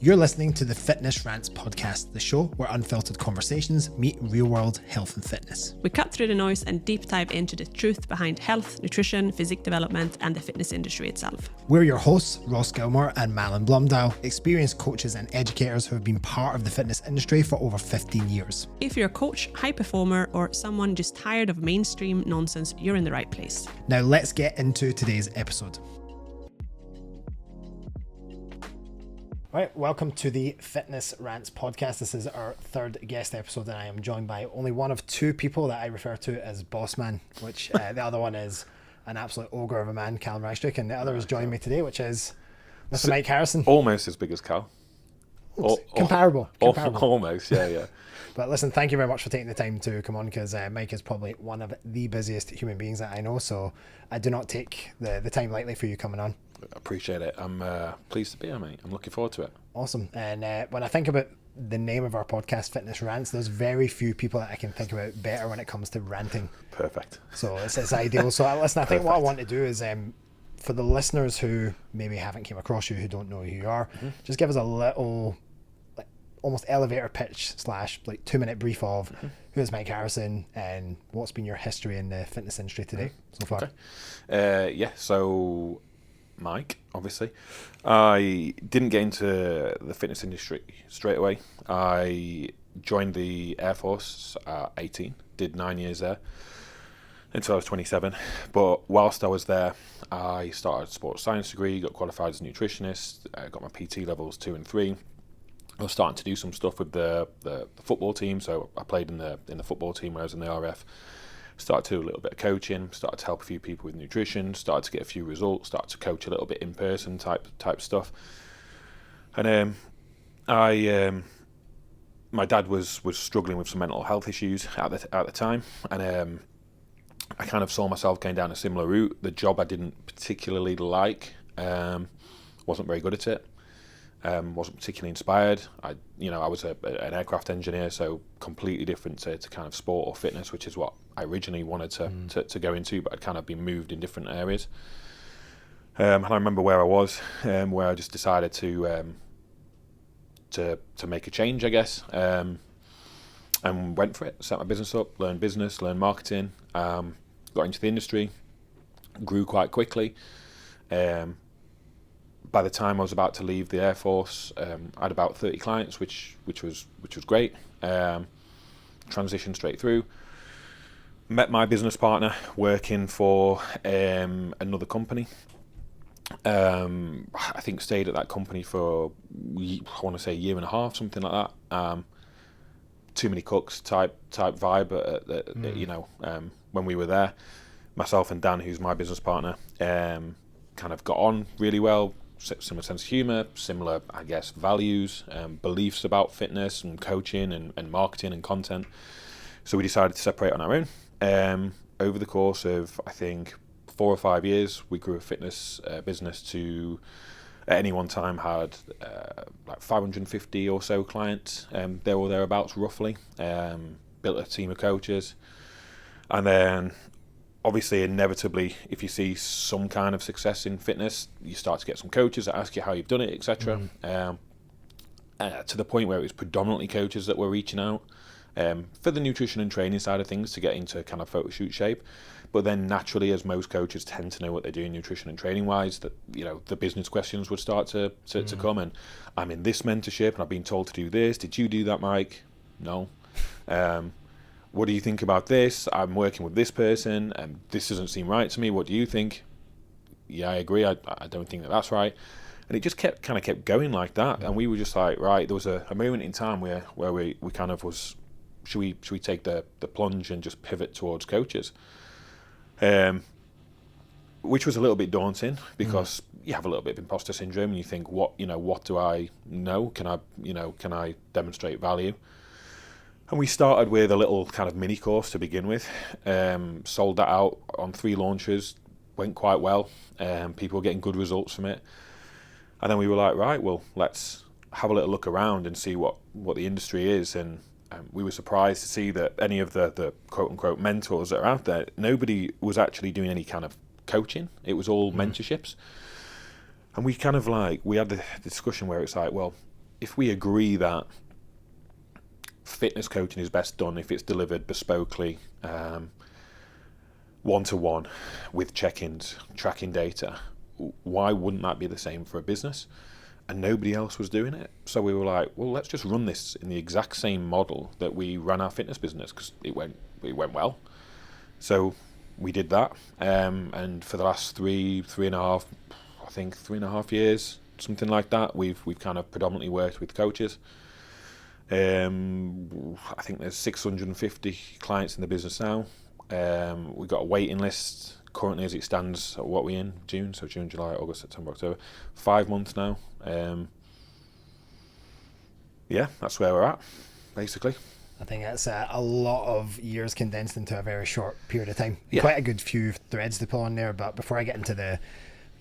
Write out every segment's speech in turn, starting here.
You're listening to the Fitness Rants podcast, the show where unfiltered conversations meet real-world health and fitness. We cut through the noise and deep dive into the truth behind health, nutrition, physique development, and the fitness industry itself. We're your hosts, Ross Gilmore and Malin Blumdow, experienced coaches and educators who have been part of the fitness industry for over 15 years. If you're a coach, high performer, or someone just tired of mainstream nonsense, you're in the right place. Now let's get into today's episode. Right, welcome to the Fitness Rants podcast. This is our third guest episode, and I am joined by only one of two people that I refer to as Boss Man, which the other one is an absolute ogre of a man, Cal Reistrick, and the other is joining me today, which is Mr. Mike Harrison. Almost as big as Cal. Comparable. Almost, yeah. But listen, thank you very much for taking the time to come on, because Mike is probably one of the busiest human beings that I know, so I do not take the time lightly for you coming on. Appreciate it. I'm pleased to be here, mate. I'm looking forward to it. Awesome. And when I think about the name of our podcast, Fitness Rants, there's very few people that I can think about better when it comes to ranting. Perfect. So it's ideal. So listen, I think what I want to do is for the listeners who maybe haven't came across you, who don't know who you are, just give us a little almost elevator pitch / 2-minute brief of who is Mike Harrison and what's been your history in the fitness industry today so far. Okay. So Mike, obviously. I didn't get into the fitness industry straight away. I joined the Air Force at 18, did 9 years there until I was 27. But whilst I was there, I started a sports science degree, got qualified as a nutritionist, got my PT levels 2 and 3. I was starting to do some stuff with the football team, so I played in the football team when I was in the RF. Started to do a little bit of coaching, started to help a few people with nutrition, started to get a few results, started to coach a little bit in person type stuff. And my dad was struggling with some mental health issues at the time, and I kind of saw myself going down a similar route. The job I didn't particularly like, wasn't very good at it. Wasn't particularly inspired. I was an aircraft engineer, so completely different to kind of sport or fitness, which is what I originally wanted to go into, but I'd kind of been moved in different areas. And I remember where I was, where I just decided to make a change, I guess, and went for it. Set my business up, learned business, learned marketing, got into the industry, grew quite quickly. By the time I was about to leave the Air Force, I had about 30 clients, which was great. Transitioned straight through. Met my business partner working for another company. I think stayed at that company for, I want to say, a year and a half, something like that. Too many cooks type vibe. When we were there, myself and Dan, who's my business partner, kind of got on really well. Similar sense of humour, similar, I guess, values, beliefs about fitness and coaching and marketing and content. So we decided to separate on our own. Over the course of, I think, 4 or 5 years, we grew a fitness business to, at any one time, had 550 or so clients, there or thereabouts, roughly. Built a team of coaches. And then, obviously, inevitably, if you see some kind of success in fitness, you start to get some coaches that ask you how you've done it, etc. To the point where it was predominantly coaches that were reaching out for the nutrition and training side of things to get into kind of photo shoot shape. But then naturally, as most coaches tend to know what they're doing nutrition and training wise, that the business questions would start to come. And I'm in this mentorship and I've been told to do this. Did you do that, Mike? No. What do you think about this? I'm working with this person and this doesn't seem right to me. What do you think? Yeah, I agree. I don't think that's right. And it just kept going like that. And we were just like, right, there was a moment in time where we kind of was, should we take the plunge and just pivot towards coaches? Which was a little bit daunting because you have a little bit of imposter syndrome and you think, what do I know? Can I demonstrate value? And we started with a little kind of mini course to begin with, sold that out on 3 launches, went quite well, people were getting good results from it. And then we were like, right, well, let's have a little look around and see what the industry is. And we were surprised to see that any of the quote-unquote mentors that are out there, nobody was actually doing any kind of coaching. It was all mentorships. And we kind of we had the discussion where it's like, well, if we agree that fitness coaching is best done if it's delivered bespokely, one-to-one, with check-ins, tracking data, why wouldn't that be the same for a business? And nobody else was doing it. So we were like, well, let's just run this in the exact same model that we ran our fitness business, because it went well. So we did that, and for the last three and a half years, something like that, we've kind of predominantly worked with coaches. I think there's 650 clients in the business now. We've got a waiting list currently as it stands. What are we in? June, so June, July, August, September, October. 5 months now. Yeah, that's where we're at, basically. I think that's a lot of years condensed into a very short period of time. Yeah. Quite a good few threads to pull on there, but before I get into the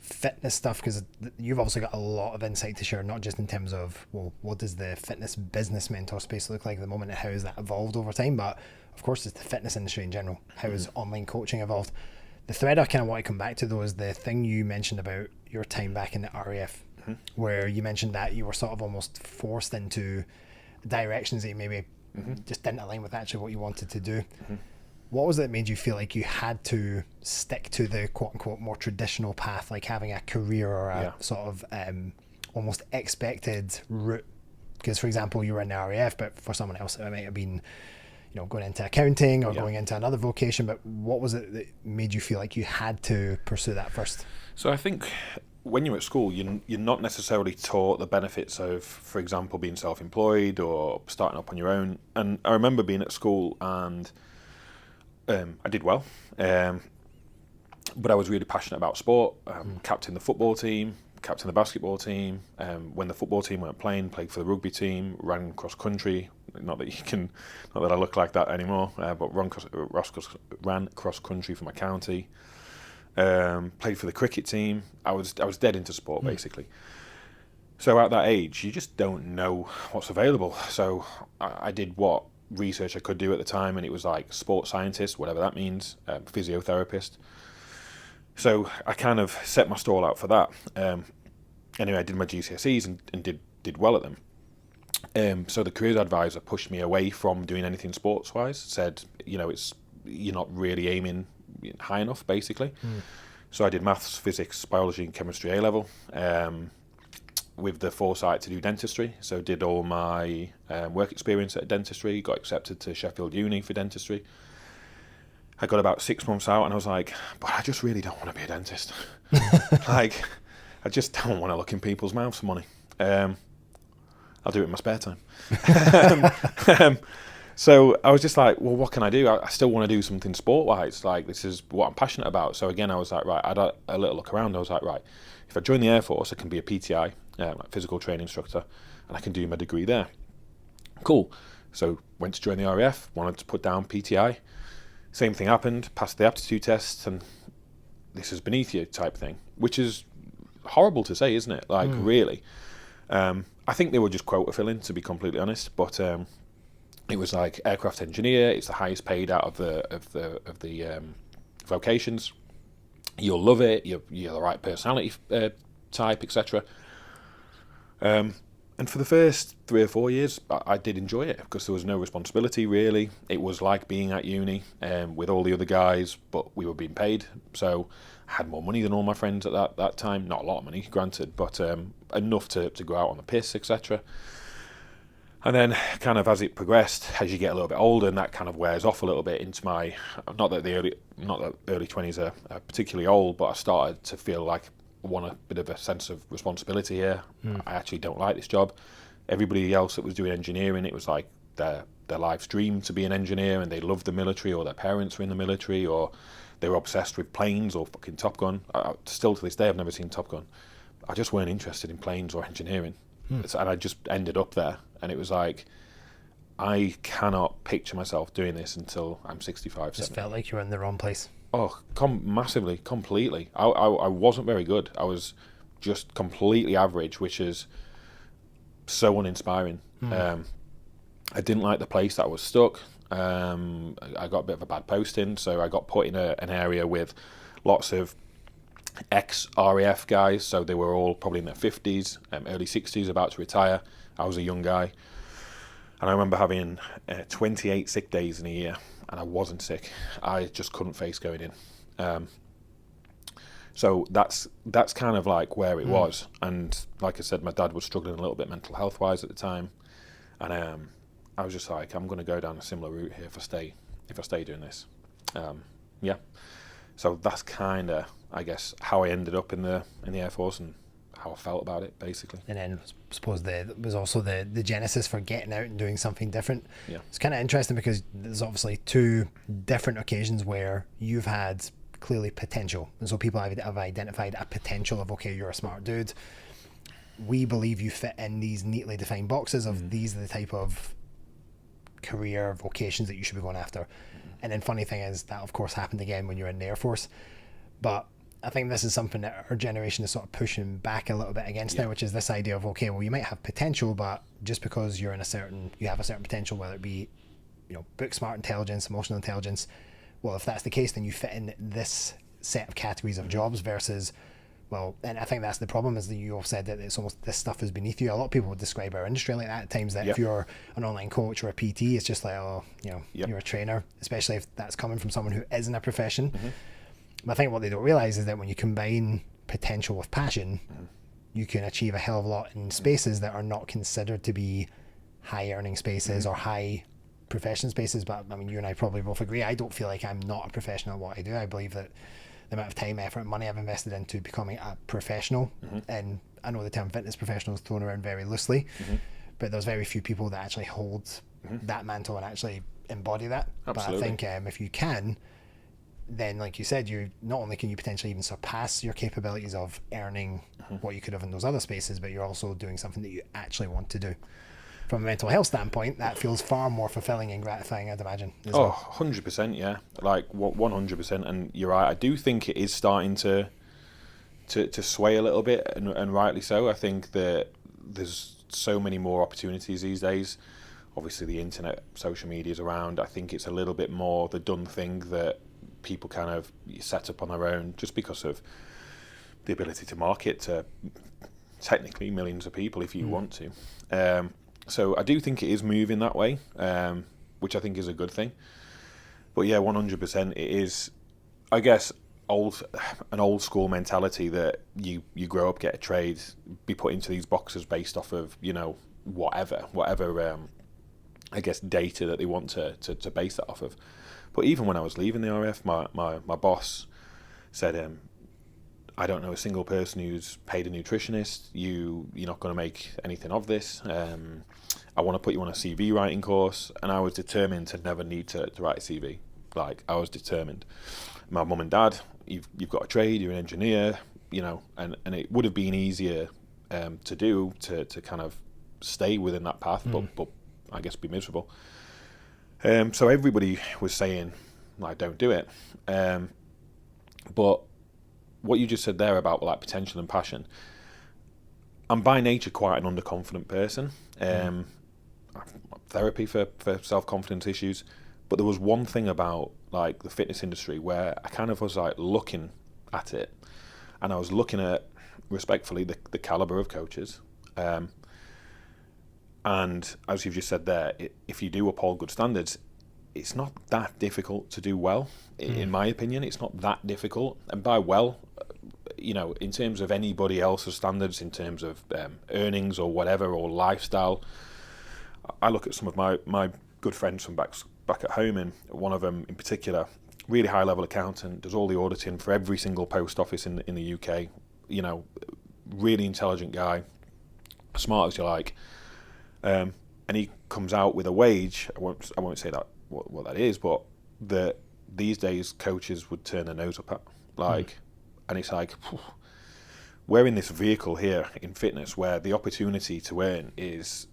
fitness stuff, because you've also got a lot of insight to share, not just in terms of, well, what does the fitness business mentor space look like at the moment and how has that evolved over time, but of course it's the fitness industry in general. How has online coaching evolved? The thread I kind of want to come back to, though, is the thing you mentioned about your time back in the RAF, where you mentioned that you were sort of almost forced into directions that you maybe just didn't align with actually what you wanted to do. What was it that made you feel like you had to stick to the quote-unquote more traditional path, like having a career or a sort of almost expected route? Because, for example, you were in the RAF, but for someone else it might have been, you know, going into accounting or going into another vocation. But what was it that made you feel like you had to pursue that first? So I think when you're at school, you're not necessarily taught the benefits of, for example, being self-employed or starting up on your own. And I remember being at school and I did well, but I was really passionate about sport. Captain the football team, captain the basketball team. When the football team weren't playing, played for the rugby team, ran cross country. Not that I look like that anymore, but ran cross country for my county. Played for the cricket team. I was dead into sport, basically. So at that age, you just don't know what's available. So I did what research I could do at the time, and it was like sports scientist, whatever that means, physiotherapist. So I kind of set my stall out for that. Anyway, I did my GCSEs and did well at them. So the careers advisor pushed me away from doing anything sports-wise, said, you know, you're not really aiming high enough, basically. So I did maths, physics, biology and chemistry A-level, with the foresight to do dentistry. So did all my work experience at dentistry, got accepted to Sheffield Uni for dentistry. I got about 6 months out and I was like, but I just really don't want to be a dentist. Like, I just don't want to look in people's mouths for money. I'll do it in my spare time. So I was just like, well, what can I do? I still want to do something sport-wise. Like, this is what I'm passionate about. So again, I was like, right, I had a little look around. I was like, right, if I join the Air Force, I can be a PTI, like physical training instructor, and I can do my degree there. Cool. So went to join the RAF, wanted to put down PTI. Same thing happened, passed the aptitude test, and this is beneath you type thing, which is horrible to say, isn't it? Like, really. I think they were just quota filling, to be completely honest, but it was like aircraft engineer. It's the highest paid out of the vocations. You'll love it. You're the right personality type, etc. And for the first 3 or 4 years, I did enjoy it because there was no responsibility really. It was like being at uni with all the other guys, but we were being paid. So I had more money than all my friends at that time. Not a lot of money, granted, but enough to go out on the piss, etc. And then kind of as it progressed, as you get a little bit older, and that kind of wears off a little bit into my, not that early 20s are particularly old, but I started to feel like I want a bit of a sense of responsibility here. I actually don't like this job. Everybody else that was doing engineering, it was like their life's dream to be an engineer, and they loved the military, or their parents were in the military, or they were obsessed with planes or fucking Top Gun. Still to this day, I've never seen Top Gun. I just weren't interested in planes or engineering. And I just ended up there. And it was like, I cannot picture myself doing this until I'm 65, 70. Just felt like you were in the wrong place. Oh, massively, completely. I wasn't very good. I was just completely average, which is so uninspiring. I didn't like the place that I was stuck. I got a bit of a bad posting, so I got put in an area with lots of ex-RAF guys, so they were all probably in their 50s, early 60s, about to retire. I was a young guy, and I remember having 28 sick days in a year, and I wasn't sick. I just couldn't face going in. So that's kind of like where it was. And like I said, my dad was struggling a little bit mental health wise at the time, and I was just like, I'm going to go down a similar route here if I stay doing this. Yeah. So that's kind of, I guess, how I ended up in the Air Force and how I felt about it, basically. And then I suppose there was also the genesis for getting out and doing something different. Yeah. It's kind of interesting because there's obviously two different occasions where you've had clearly potential. And so people have identified a potential of, okay, you're a smart dude. We believe you fit in these neatly defined boxes of these are the type of career vocations that you should be going after. And then funny thing is that of course happened again when you're in the Air Force. But I think this is something that our generation is sort of pushing back a little bit against now, which is this idea of, okay, well, you might have potential, but just because you have a certain potential, whether it be, book smart intelligence, emotional intelligence, well, if that's the case, then you fit in this set of categories of jobs versus, well, and I think that's the problem, is that you all said that it's almost this stuff is beneath you. A lot of people would describe our industry like that at times, that if you're an online coach or a PT, it's just like, you're a trainer, especially if that's coming from someone who isn't a profession. But I think what they don't realize is that when you combine potential with passion, you can achieve a hell of a lot in spaces that are not considered to be high earning spaces or high profession spaces. But I mean, you and I probably both agree, I don't feel like I'm not a professional at what I do. I believe that the amount of time, effort, and money I've invested into becoming a professional, and I know the term fitness professional is thrown around very loosely, but there's very few people that actually hold that mantle and actually embody that. Absolutely. But I think if you can, then like you said, you not only can you potentially even surpass your capabilities of earning what you could have in those other spaces, but you're also doing something that you actually want to do. From a mental health standpoint, that feels far more fulfilling and gratifying, I'd imagine. 100%, yeah. Like 100%. And you're right, I do think it is starting to sway a little bit, and rightly so. I think that there's so many more opportunities these days. Obviously the internet, social media is around. I think it's a little bit more the done thing that people kind of set up on their own, just because of the ability to market to technically millions of people if you want to. So I do think it is moving that way, which I think is a good thing. But yeah, 100%, it is, I guess, an old school mentality that you grow up, get a trade, be put into these boxes based off of, whatever I guess data that they want to base that off of. But even when I was leaving the RF, my boss said, I don't know a single person who's paid a nutritionist. You're not going to make anything of this. I want to put you on a CV writing course. And I was determined to never need to write a CV. Like, I was determined. My mum and dad, you've got a trade, you're an engineer, and it would have been easier to do to kind of stay within that path, but I guess be miserable. So everybody was saying, like, don't do it. But what you just said there about like potential and passion, I'm by nature quite an underconfident person. Therapy for self-confidence issues. But there was one thing about like the fitness industry where I kind of was like looking at it, and I was looking at, respectfully, the caliber of coaches. And as you've just said there, if you do uphold good standards, it's not that difficult to do well. In my opinion, it's not that difficult. And by well, in terms of anybody else's standards, in terms of earnings or whatever, or lifestyle, I look at some of my good friends from back at home, and one of them in particular, really high level accountant, does all the auditing for every single post office in the UK. Really intelligent guy, smart as you like. And he comes out with a wage. I won't say that what that is, but that these days coaches would turn their nose up at. And it's like, we're in this vehicle here in fitness where the opportunity to earn is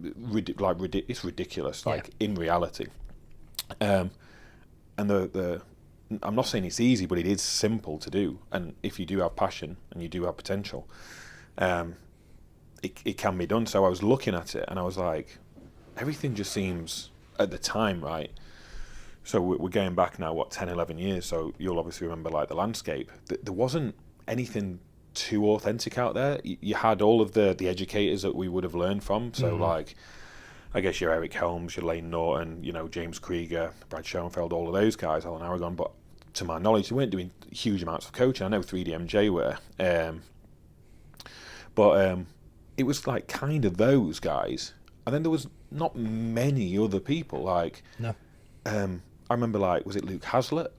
it's ridiculous. In reality, and the I'm not saying it's easy, but it is simple to do. And if you do have passion and you do have potential, it can be done. So I was looking at it and I was like, everything just seems, at the time, right? So we're going back now, 10, 11 years. So you'll obviously remember like the landscape. There wasn't anything too authentic out there. You had all of the educators that we would have learned from. So like, I guess your Eric Helms, your Lane Norton, you know, James Krieger, Brad Schoenfeld, all of those guys, Alan Aragon. But to my knowledge, they weren't doing huge amounts of coaching. I know 3DMJ were. But it was like kind of those guys. And then there was not many other people. Like, No. I remember, like, was it Luke Hazlett?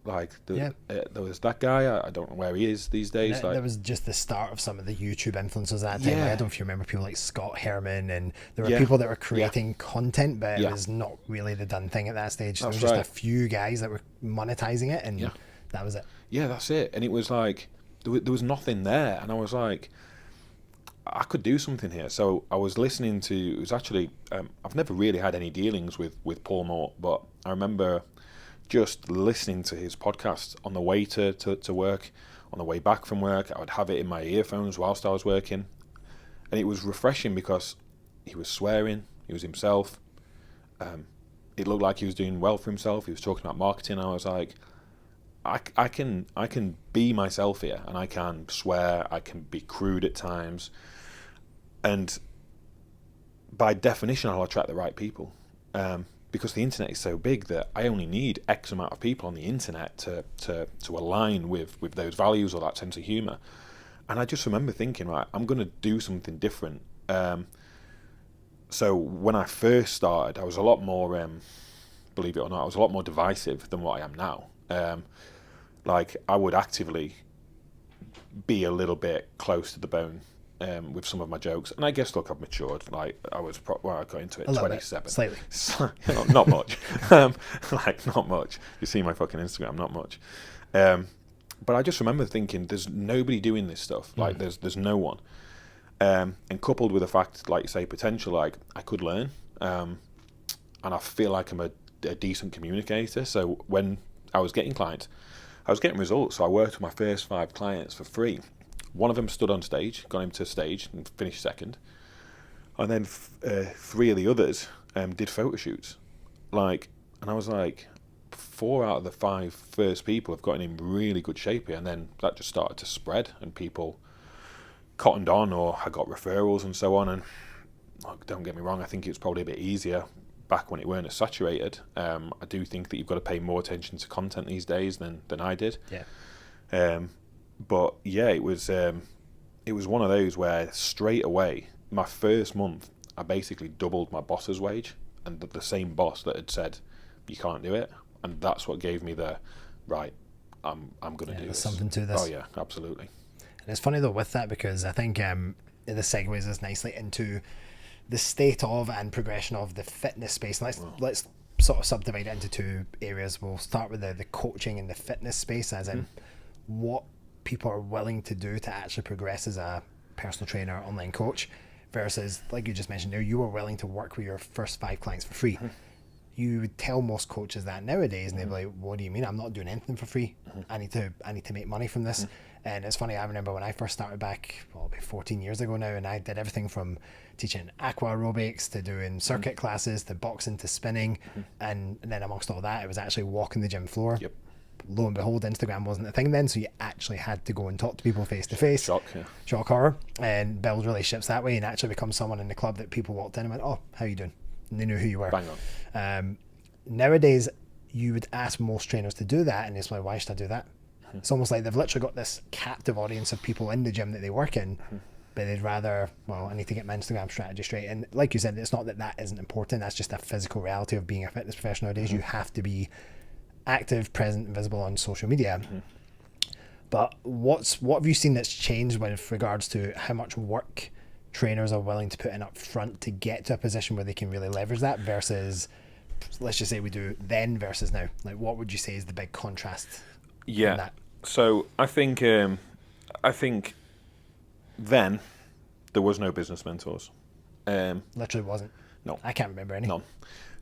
Like, there was that guy. I don't know where he is these days. There was just the start of some of the YouTube influencers at that time. Like, I don't know if you remember people like Scott Herman, and there were people that were creating content, but it was not really the done thing at that stage. There was just a few guys that were monetizing it, and that was it. Yeah, that's it. And it was like, there was nothing there. And I was like, I could do something here. So I was listening to, it was actually, I've never really had any dealings with Paul Mort, but I remember just listening to his podcast on the way to work, on the way back from work. I would have it in my earphones whilst I was working. And it was refreshing because he was swearing, he was himself. It looked like he was doing well for himself. He was talking about marketing. I was like, I can be myself here, and I can swear, I can be crude at times. And by definition, I'll attract the right people. Because the internet is so big that I only need X amount of people on the internet to align with those values or that sense of humour. And I just remember thinking, right, I'm going to do something different. So when I first started, I was a lot more, believe it or not, I was a lot more divisive than what I am now. Like, I would actively be a little bit close to the bone with some of my jokes, and I guess, look, I've matured. Like, I got into it at 27, slightly, not much, like, not much. You see my fucking Instagram, not much. But I just remember thinking, there's nobody doing this stuff. Like, there's no one. And coupled with the fact, like you say, potential, like, I could learn, and I feel like I'm a decent communicator. So when I was getting clients, I was getting results. So I worked with my first 5 clients for free. One of them stood on stage, got him to stage and finished second. And then 3 of the others did photo shoots. Like, and I was like, 4 out of the 5 first people have gotten in really good shape here. And then that just started to spread, and people cottoned on, or I got referrals and so on. And look, don't get me wrong, I think it's probably a bit easier back when it weren't as saturated. I do think that you've got to pay more attention to content these days than I did. Yeah. But yeah, it was one of those where straight away, my first month, I basically doubled my boss's wage, and the same boss that had said you can't do it, and that's what gave me the right. I'm going to do this. Something to this. Oh yeah, absolutely. And it's funny though with that, because I think it segues us nicely into the state of and progression of the fitness space. And let's sort of subdivide it into 2 areas. We'll start with the coaching and the fitness space, as in what people are willing to do to actually progress as a personal trainer, online coach, versus, like you just mentioned there, you were willing to work with your first 5 clients for free. You would tell most coaches that nowadays, and they'd be like, what do you mean? I'm not doing anything for free. I need to make money from this. And it's funny, I remember when I first started back, about 14 years ago now, and I did everything from teaching aqua aerobics to doing circuit classes to boxing to spinning. And then amongst all that, it was actually walking the gym floor. Yep. Lo and behold, Instagram wasn't a thing then, so you actually had to go and talk to people face to face. Shock horror, and build relationships that way, and actually become someone in the club that people walked in and went, oh, how you doing? And they knew who you were. Bang on. Nowadays, you would ask most trainers to do that, and it's like, why should I do that? It's almost like they've literally got this captive audience of people in the gym that they work in, but they'd rather, well, I need to get my Instagram strategy straight. And like you said, it's not that isn't important. That's just a physical reality of being a fitness professional nowadays. You have to be active, present, and visible on social media. But what have you seen that's changed with regards to how much work trainers are willing to put in up front to get to a position where they can really leverage that, versus, let's just say we do then versus now? Like, what would you say is the big contrast? Yeah. That? So I think then there was no business mentors. Literally wasn't. No. I can't remember any. None.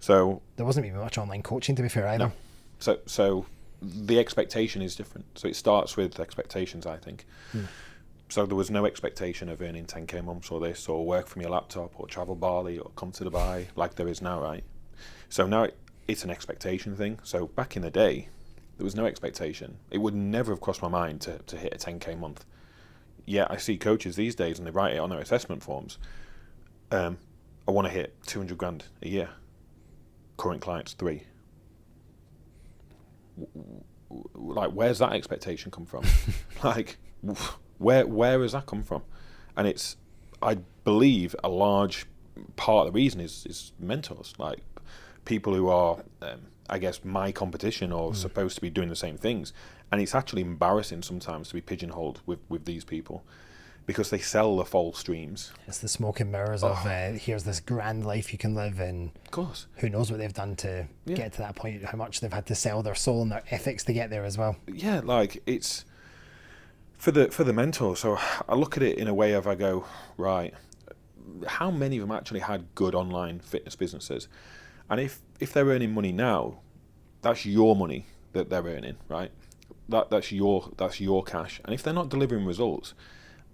So there wasn't even much online coaching, to be fair, either. No. So the expectation is different. So it starts with expectations, I think. So there was no expectation of earning 10k months or this, or work from your laptop, or travel Bali, or come to Dubai, like there is now, right? So now it's an expectation thing. So back in the day, there was no expectation. It would never have crossed my mind to hit a 10k month. yet I see coaches these days, and they write it on their assessment forms. I want to hit 200 grand a year. Current clients 3. Like, where's that expectation come from? Like, where has that come from? And it's, I believe, a large part of the reason is mentors, like people who are, I guess, my competition or supposed to be doing the same things. And it's actually embarrassing sometimes to be pigeonholed with these people, because they sell the false dreams. It's the smoke and mirrors of here's this grand life you can live, and of course, who knows what they've done to get to that point, how much they've had to sell their soul and their ethics to get there as well. Yeah, like, it's for the mentor. So I look at it in a way of, I go, right, how many of them actually had good online fitness businesses? And if they're earning money now, that's your money that they're earning, right? That's your cash. And if they're not delivering results,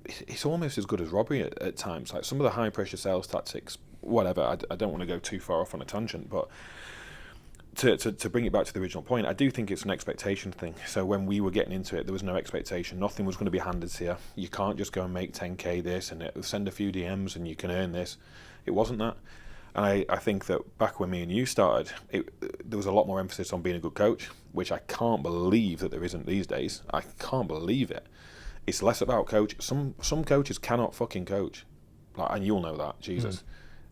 it's almost as good as robbery at times. Like, some of the high pressure sales tactics, whatever, I don't want to go too far off on a tangent, but to bring it back to the original point, I do think it's an expectation thing. So when we were getting into it, there was no expectation. Nothing was going to be handed to you. You can't just go and make 10k this and send a few DMs and you can earn this. It wasn't that. And I think that back when me and you started, there was a lot more emphasis on being a good coach, which I can't believe that there isn't these days. I can't believe it. It's less about coach. Some coaches cannot fucking coach, like, and you'll know that, Jesus.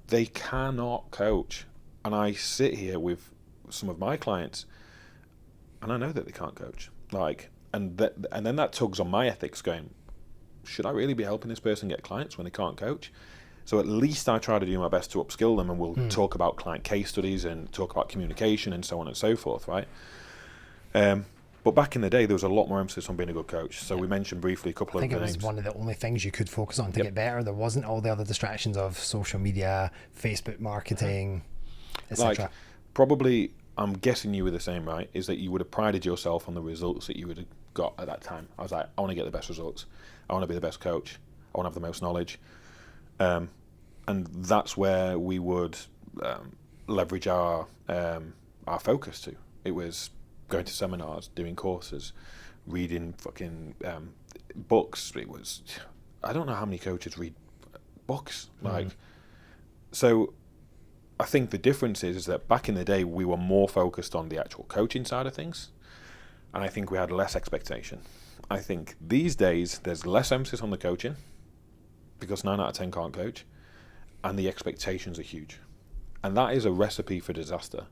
They cannot coach. And I sit here with some of my clients, and I know that they can't coach. Like, and then that tugs on my ethics, going, should I really be helping this person get clients when they can't coach? So at least I try to do my best to upskill them, and we'll talk about client case studies and talk about communication and so on and so forth, right? But back in the day, there was a lot more emphasis on being a good coach. So we mentioned briefly a couple of names. I think it was one of the only things you could focus on to get better. There wasn't all the other distractions of social media, Facebook marketing, etc. Like, probably, I'm guessing you were the same, right? Is that you would have prided yourself on the results that you would have got at that time. I was like, I want to get the best results. I want to be the best coach. I want to have the most knowledge. And that's where we would leverage our focus to. It was going to seminars, doing courses, reading fucking books. It was, I don't know how many coaches read books. Like, so I think the difference is that back in the day, we were more focused on the actual coaching side of things. And I think we had less expectation. I think these days, there's less emphasis on the coaching, because 9 out of 10 can't coach, and the expectations are huge. And that is a recipe for disaster.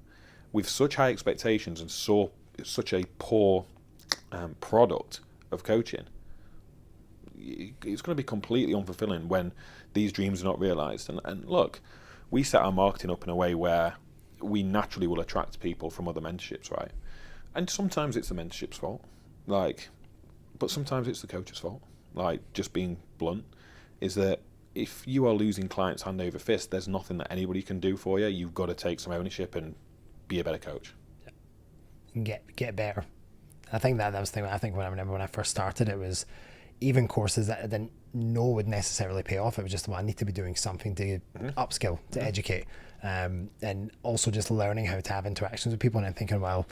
With such high expectations and such a poor product of coaching, it's going to be completely unfulfilling when these dreams are not realised. And look, we set our marketing up in a way where we naturally will attract people from other mentorships, right? And sometimes it's the mentorship's fault, like, but sometimes it's the coach's fault. Like, just being blunt, is that if you are losing clients hand over fist, there's nothing that anybody can do for you. You've got to take some ownership and be a better coach. Get better. I think that was the thing. I think when I remember when I first started, it was even courses that I didn't know would necessarily pay off. It was just, well, I need to be doing something to upskill, to educate, and also just learning how to have interactions with people. And I'm thinking, well,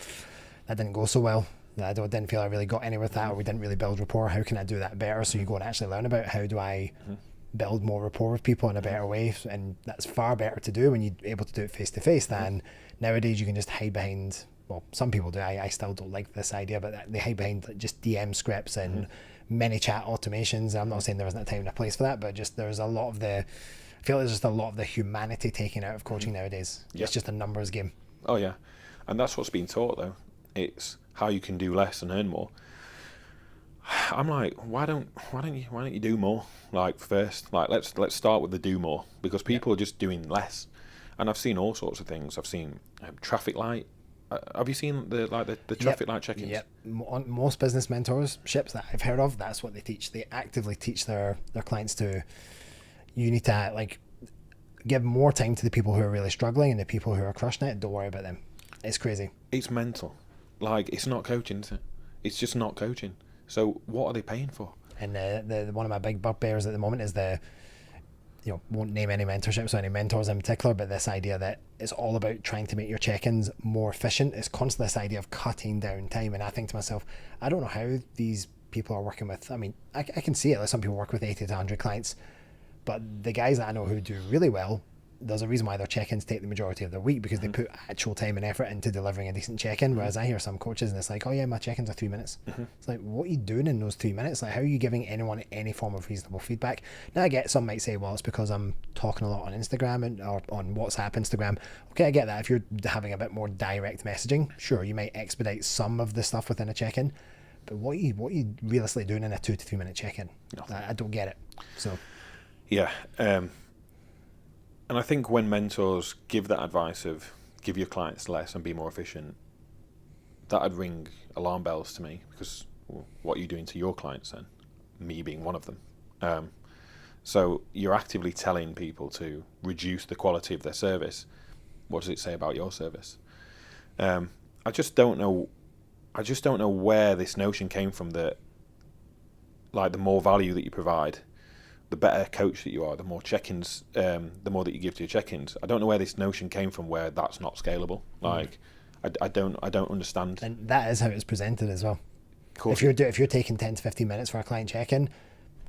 that didn't go so well. I didn't feel I really got anywhere with that, or we didn't really build rapport. How can I do that better? So you go and actually learn about how do I build more rapport with people in a better way, and that's far better to do when you're able to do it face to face than nowadays. You can just hide behind, well, some people do. I still don't like this idea, but they hide behind just DM scripts and many chat automations. I'm not saying there isn't a time and a place for that, but just there's a lot of I feel there's just a lot of the humanity taken out of coaching nowadays. It's just a numbers game. Oh yeah, and that's what's being taught though. It's how you can do less and earn more. I'm like, why don't you do more? Like, first, like, let's start with the do more, because people are just doing less. And I've seen all sorts of things. I've seen traffic light. Have you seen the traffic light check-ins? Yep. On most business mentorships that I've heard of, that's what they teach. They actively teach their clients to, you need to like give more time to the people who are really struggling, and the people who are crushing it, don't worry about them. It's crazy. It's mental. Like, it's not coaching, is it? It's just not coaching. So what are they paying for? And the one of my big bugbears at the moment is won't name any mentorships or any mentors in particular, but this idea that it's all about trying to make your check-ins more efficient. It's constantly this idea of cutting down time. And I think to myself, I don't know how these people are working with, I mean, I can see it, like some people work with 80 to 100 clients, but the guys that I know who do really well, there's a reason why their check-ins take the majority of their week, because they put actual time and effort into delivering a decent check-in. Whereas I hear some coaches and it's like, oh yeah, my check-ins are 3 minutes. It's like, what are you doing in those 3 minutes? Like, how are you giving anyone any form of reasonable feedback? Now I get, some might say, well, it's because I'm talking a lot on Instagram or on WhatsApp, Instagram. Okay, I get that. If you're having a bit more direct messaging, sure, you might expedite some of the stuff within a check-in, but what are you realistically doing in a 2 to 3 minute check-in? I don't get it. So yeah. And I think when mentors give that advice of give your clients less and be more efficient, that'd ring alarm bells to me, because what are you doing to your clients then? Me being one of them. So you're actively telling people to reduce the quality of their service. What does it say about your service? I just don't know where this notion came from that, like, the more value that you provide, the better coach that you are, the more check-ins, the more that you give to your check-ins. I don't know where this notion came from, where that's not scalable. Like, I don't understand. And that is how it's presented as well. If you're taking 10 to 15 minutes for a client check-in,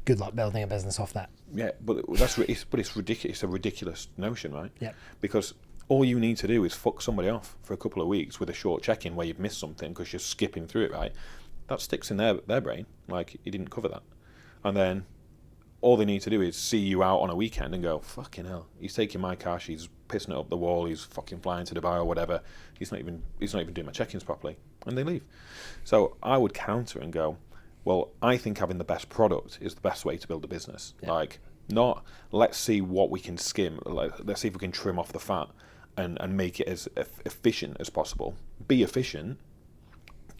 good luck building a business off that. Yeah, but it's ridiculous. It's a ridiculous notion, right? Yeah. Because all you need to do is fuck somebody off for a couple of weeks with a short check-in where you've missed something because you're skipping through it, right? That sticks in their brain, like, you didn't cover that. And then all they need to do is see you out on a weekend and go, fucking hell, he's taking my cash, he's pissing it up the wall, he's fucking flying to Dubai or whatever, he's not even doing my check-ins properly, and they leave. So I would counter and go, well, I think having the best product is the best way to build a business. Yeah. Like, not let's see what we can skim, like, let's see if we can trim off the fat and make it as efficient as possible. Be efficient,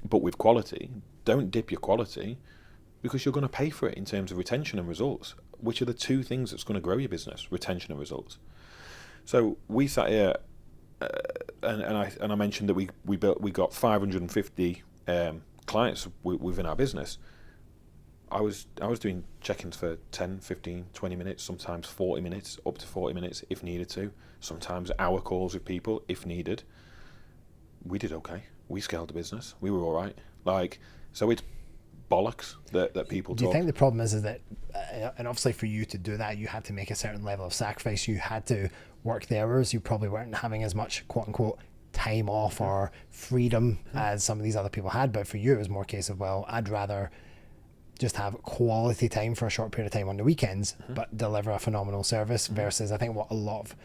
but with quality. Don't dip your quality, because you're going to pay for it in terms of retention and results, which are the two things that's going to grow your business: retention and results. So we sat here, and I mentioned that we got 550 clients within our business. I was doing check-ins for 10, 15, 20 minutes, sometimes 40 minutes, up to 40 minutes if needed to. Sometimes hour calls with people if needed. We did okay. We scaled the business. We were all right. Like, so it's bollocks that people talk. Do you think the problem is that, and obviously for you to do that, you had to make a certain level of sacrifice. You had to work the hours. You probably weren't having as much quote unquote time off or freedom as some of these other people had. But for you, it was more a case of, well, I'd rather just have quality time for a short period of time on the weekends, but deliver a phenomenal service, versus I think what a lot of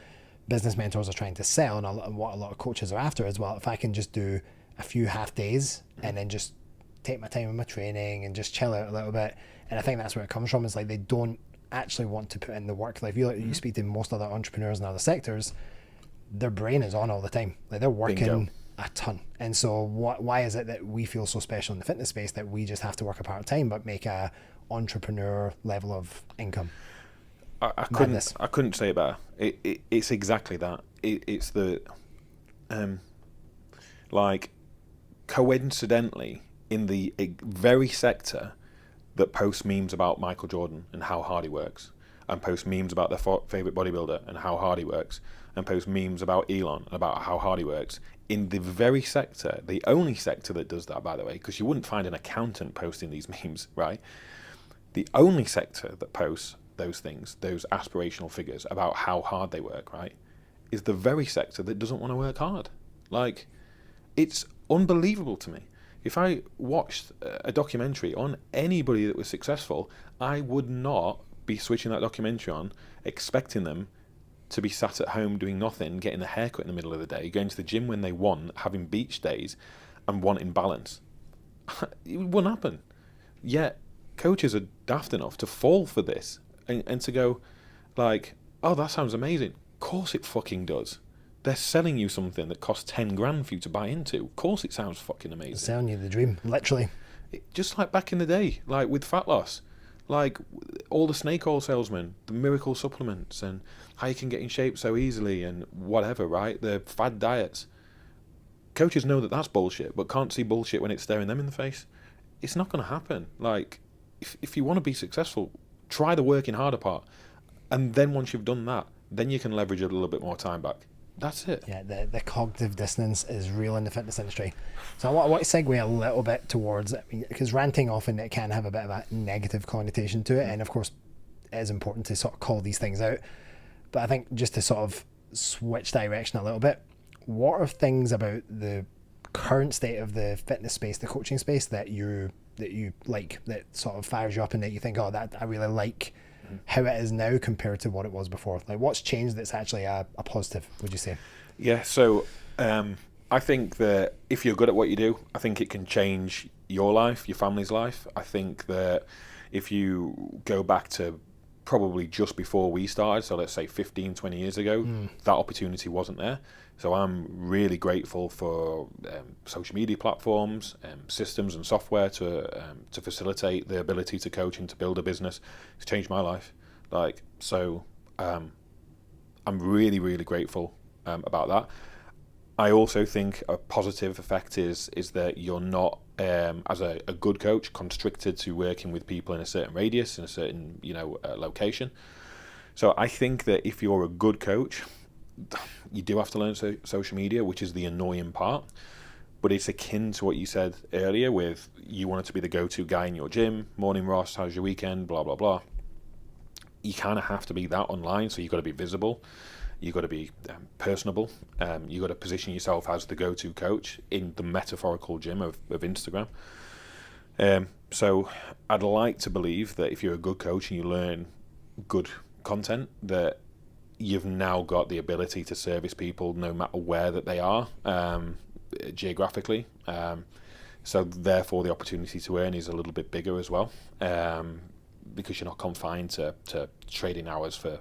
business mentors are trying to sell, and what a lot of coaches are after as well. If I can just do a few half days and then just take my time with my training and just chill out a little bit. And I think that's where it comes from. Is like, they don't actually want to put in the work. Like, you speak to most other entrepreneurs in other sectors, their brain is on all the time. Like, they're working Bingo. a ton. And so why is it that we feel so special in the fitness space that we just have to work a part-time but make a entrepreneur level of income? I couldn't say it better. It's exactly that. It's the like, coincidentally, in the very sector that posts memes about Michael Jordan and how hard he works, and posts memes about their favourite bodybuilder and how hard he works, and posts memes about Elon and about how hard he works, in the very sector, the only sector that does that, by the way, because you wouldn't find an accountant posting these memes, right? The only sector that posts those things, those aspirational figures about how hard they work, right, is the very sector that doesn't want to work hard. Like, it's unbelievable to me. If I watched a documentary on anybody that was successful, I would not be switching that documentary on, expecting them to be sat at home doing nothing, getting a haircut in the middle of the day, going to the gym when they want, having beach days, and wanting balance. It wouldn't happen. Yet, coaches are daft enough to fall for this and to go, like, oh, that sounds amazing. Of course it fucking does. They're selling you something that costs 10 grand for you to buy into. Of course it sounds fucking amazing. They're selling you the dream, literally. Just like back in the day, like with fat loss. Like, all the snake oil salesmen, the miracle supplements, and how you can get in shape so easily, and whatever, right? The fad diets. Coaches know that that's bullshit, but can't see bullshit when it's staring them in the face. It's not going to happen. Like, if you want to be successful, try the working harder part. And then once you've done that, then you can leverage a little bit more time back. That's it. Yeah, the cognitive dissonance is real in the fitness industry. So I want to segue a little bit towards, because ranting often it can have a bit of a negative connotation to it, and of course it is important to sort of call these things out. But I think just to sort of switch direction a little bit, what are things about the current state of the fitness space, the coaching space, that you like, that sort of fires you up and that you think, oh, that I really like how it is now compared to what it was before? Like, what's changed that's actually a positive, would you say? Yeah, so I think that if you're good at what you do, I think it can change your life, your family's life. I think that if you go back to probably just before we started, so let's say 15, 20 years ago, that opportunity wasn't there. So I'm really grateful for social media platforms, systems and software to facilitate the ability to coach and to build a business. It's changed my life. I'm really, really grateful about that. I also think a positive effect is that you're not, as a good coach, constricted to working with people in a certain radius, in a certain location. So I think that if you're a good coach, you do have to learn social media, which is the annoying part. But it's akin to what you said earlier with you wanted to be the go-to guy in your gym. Morning, Ross. How's your weekend? Blah, blah, blah. You kind of have to be that online, so you've got to be visible. You've got to be personable. You've got to position yourself as the go-to coach in the metaphorical gym of Instagram. So I'd like to believe that if you're a good coach and you learn good content, that you've now got the ability to service people no matter where that they are geographically. So therefore the opportunity to earn is a little bit bigger as well, because you're not confined to trading hours for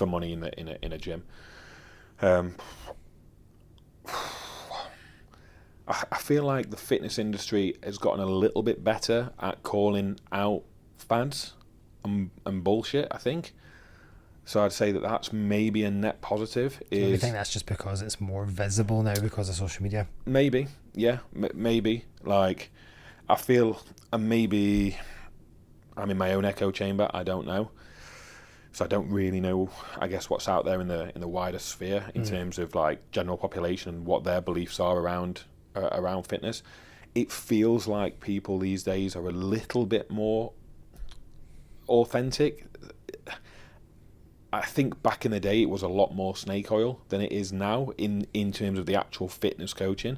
money in a gym. I feel like the fitness industry has gotten a little bit better at calling out fads and bullshit, I think. So I'd say that that's maybe a net positive. I think that's just because it's more visible now because of social media. Maybe, yeah, maybe. Like, I feel, and maybe I'm in my own echo chamber. I don't know. So I don't really know, I guess, what's out there in the wider sphere in terms of like general population and what their beliefs are around fitness. It feels like people these days are a little bit more authentic. I think back in the day it was a lot more snake oil than it is now in terms of the actual fitness coaching.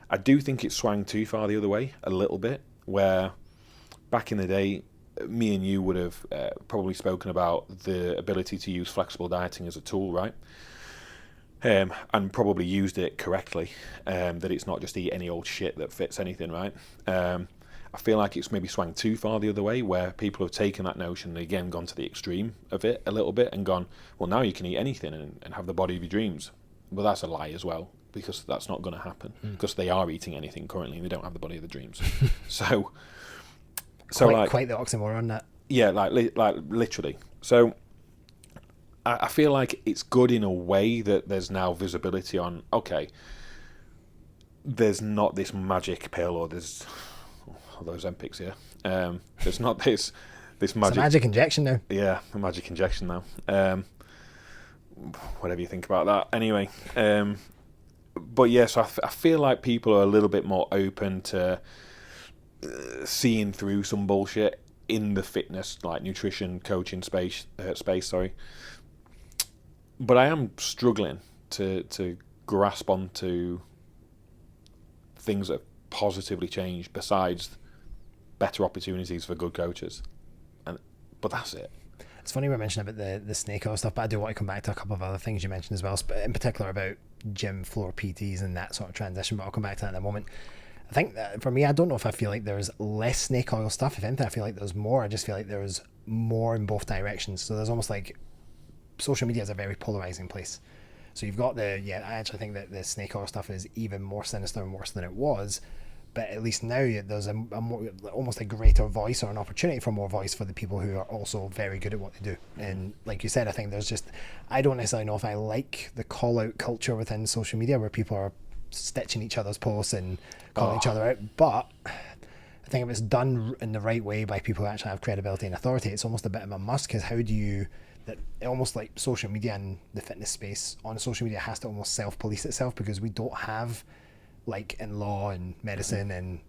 I do think it swung too far the other way a little bit, where back in the day me and you would have probably spoken about the ability to use flexible dieting as a tool, right? And probably used it correctly, that it's not just eat any old shit that fits anything, right? I feel like it's maybe swung too far the other way, where people have taken that notion and again gone to the extreme of it a little bit and gone, well, now you can eat anything and have the body of your dreams. But that's a lie as well, because that's not going to happen, because they are eating anything currently and they don't have the body of the dreams. So quite the oxymoron, that. Yeah, like literally. So I feel like it's good in a way that there's now visibility on, okay, there's not this magic pill or there's those Empics here. There's not this magic... It's a magic injection now. Yeah, a magic injection now. Whatever you think about that. Anyway, but yeah, so I feel like people are a little bit more open to seeing through some bullshit in the fitness, like nutrition, coaching space. But I am struggling to grasp onto things that have positively changed besides better opportunities for good coaches, but that's it. It's funny we're mentioning about the snake oil stuff, but I do want to come back to a couple of other things you mentioned as well, in particular about gym floor PTs and that sort of transition, but I'll come back to that in a moment. I think that for me, I don't know if I feel like there's less snake oil stuff. If anything, I feel like there's more. I just feel like there's more in both directions. So there's almost like social media is a very polarizing place. So you've got I actually think that the snake oil stuff is even more sinister and worse than it was. But at least now there's a more, almost a greater voice or an opportunity for more voice for the people who are also very good at what they do. And like you said, I think I don't necessarily know if I like the call out culture within social media where people are stitching each other's posts and calling each other out. But I think if it's done in the right way by people who actually have credibility and authority, it's almost a bit of a must, because how do you that almost like social media and the fitness space on social media has to almost self-police itself, because we don't have, like in law and medicine and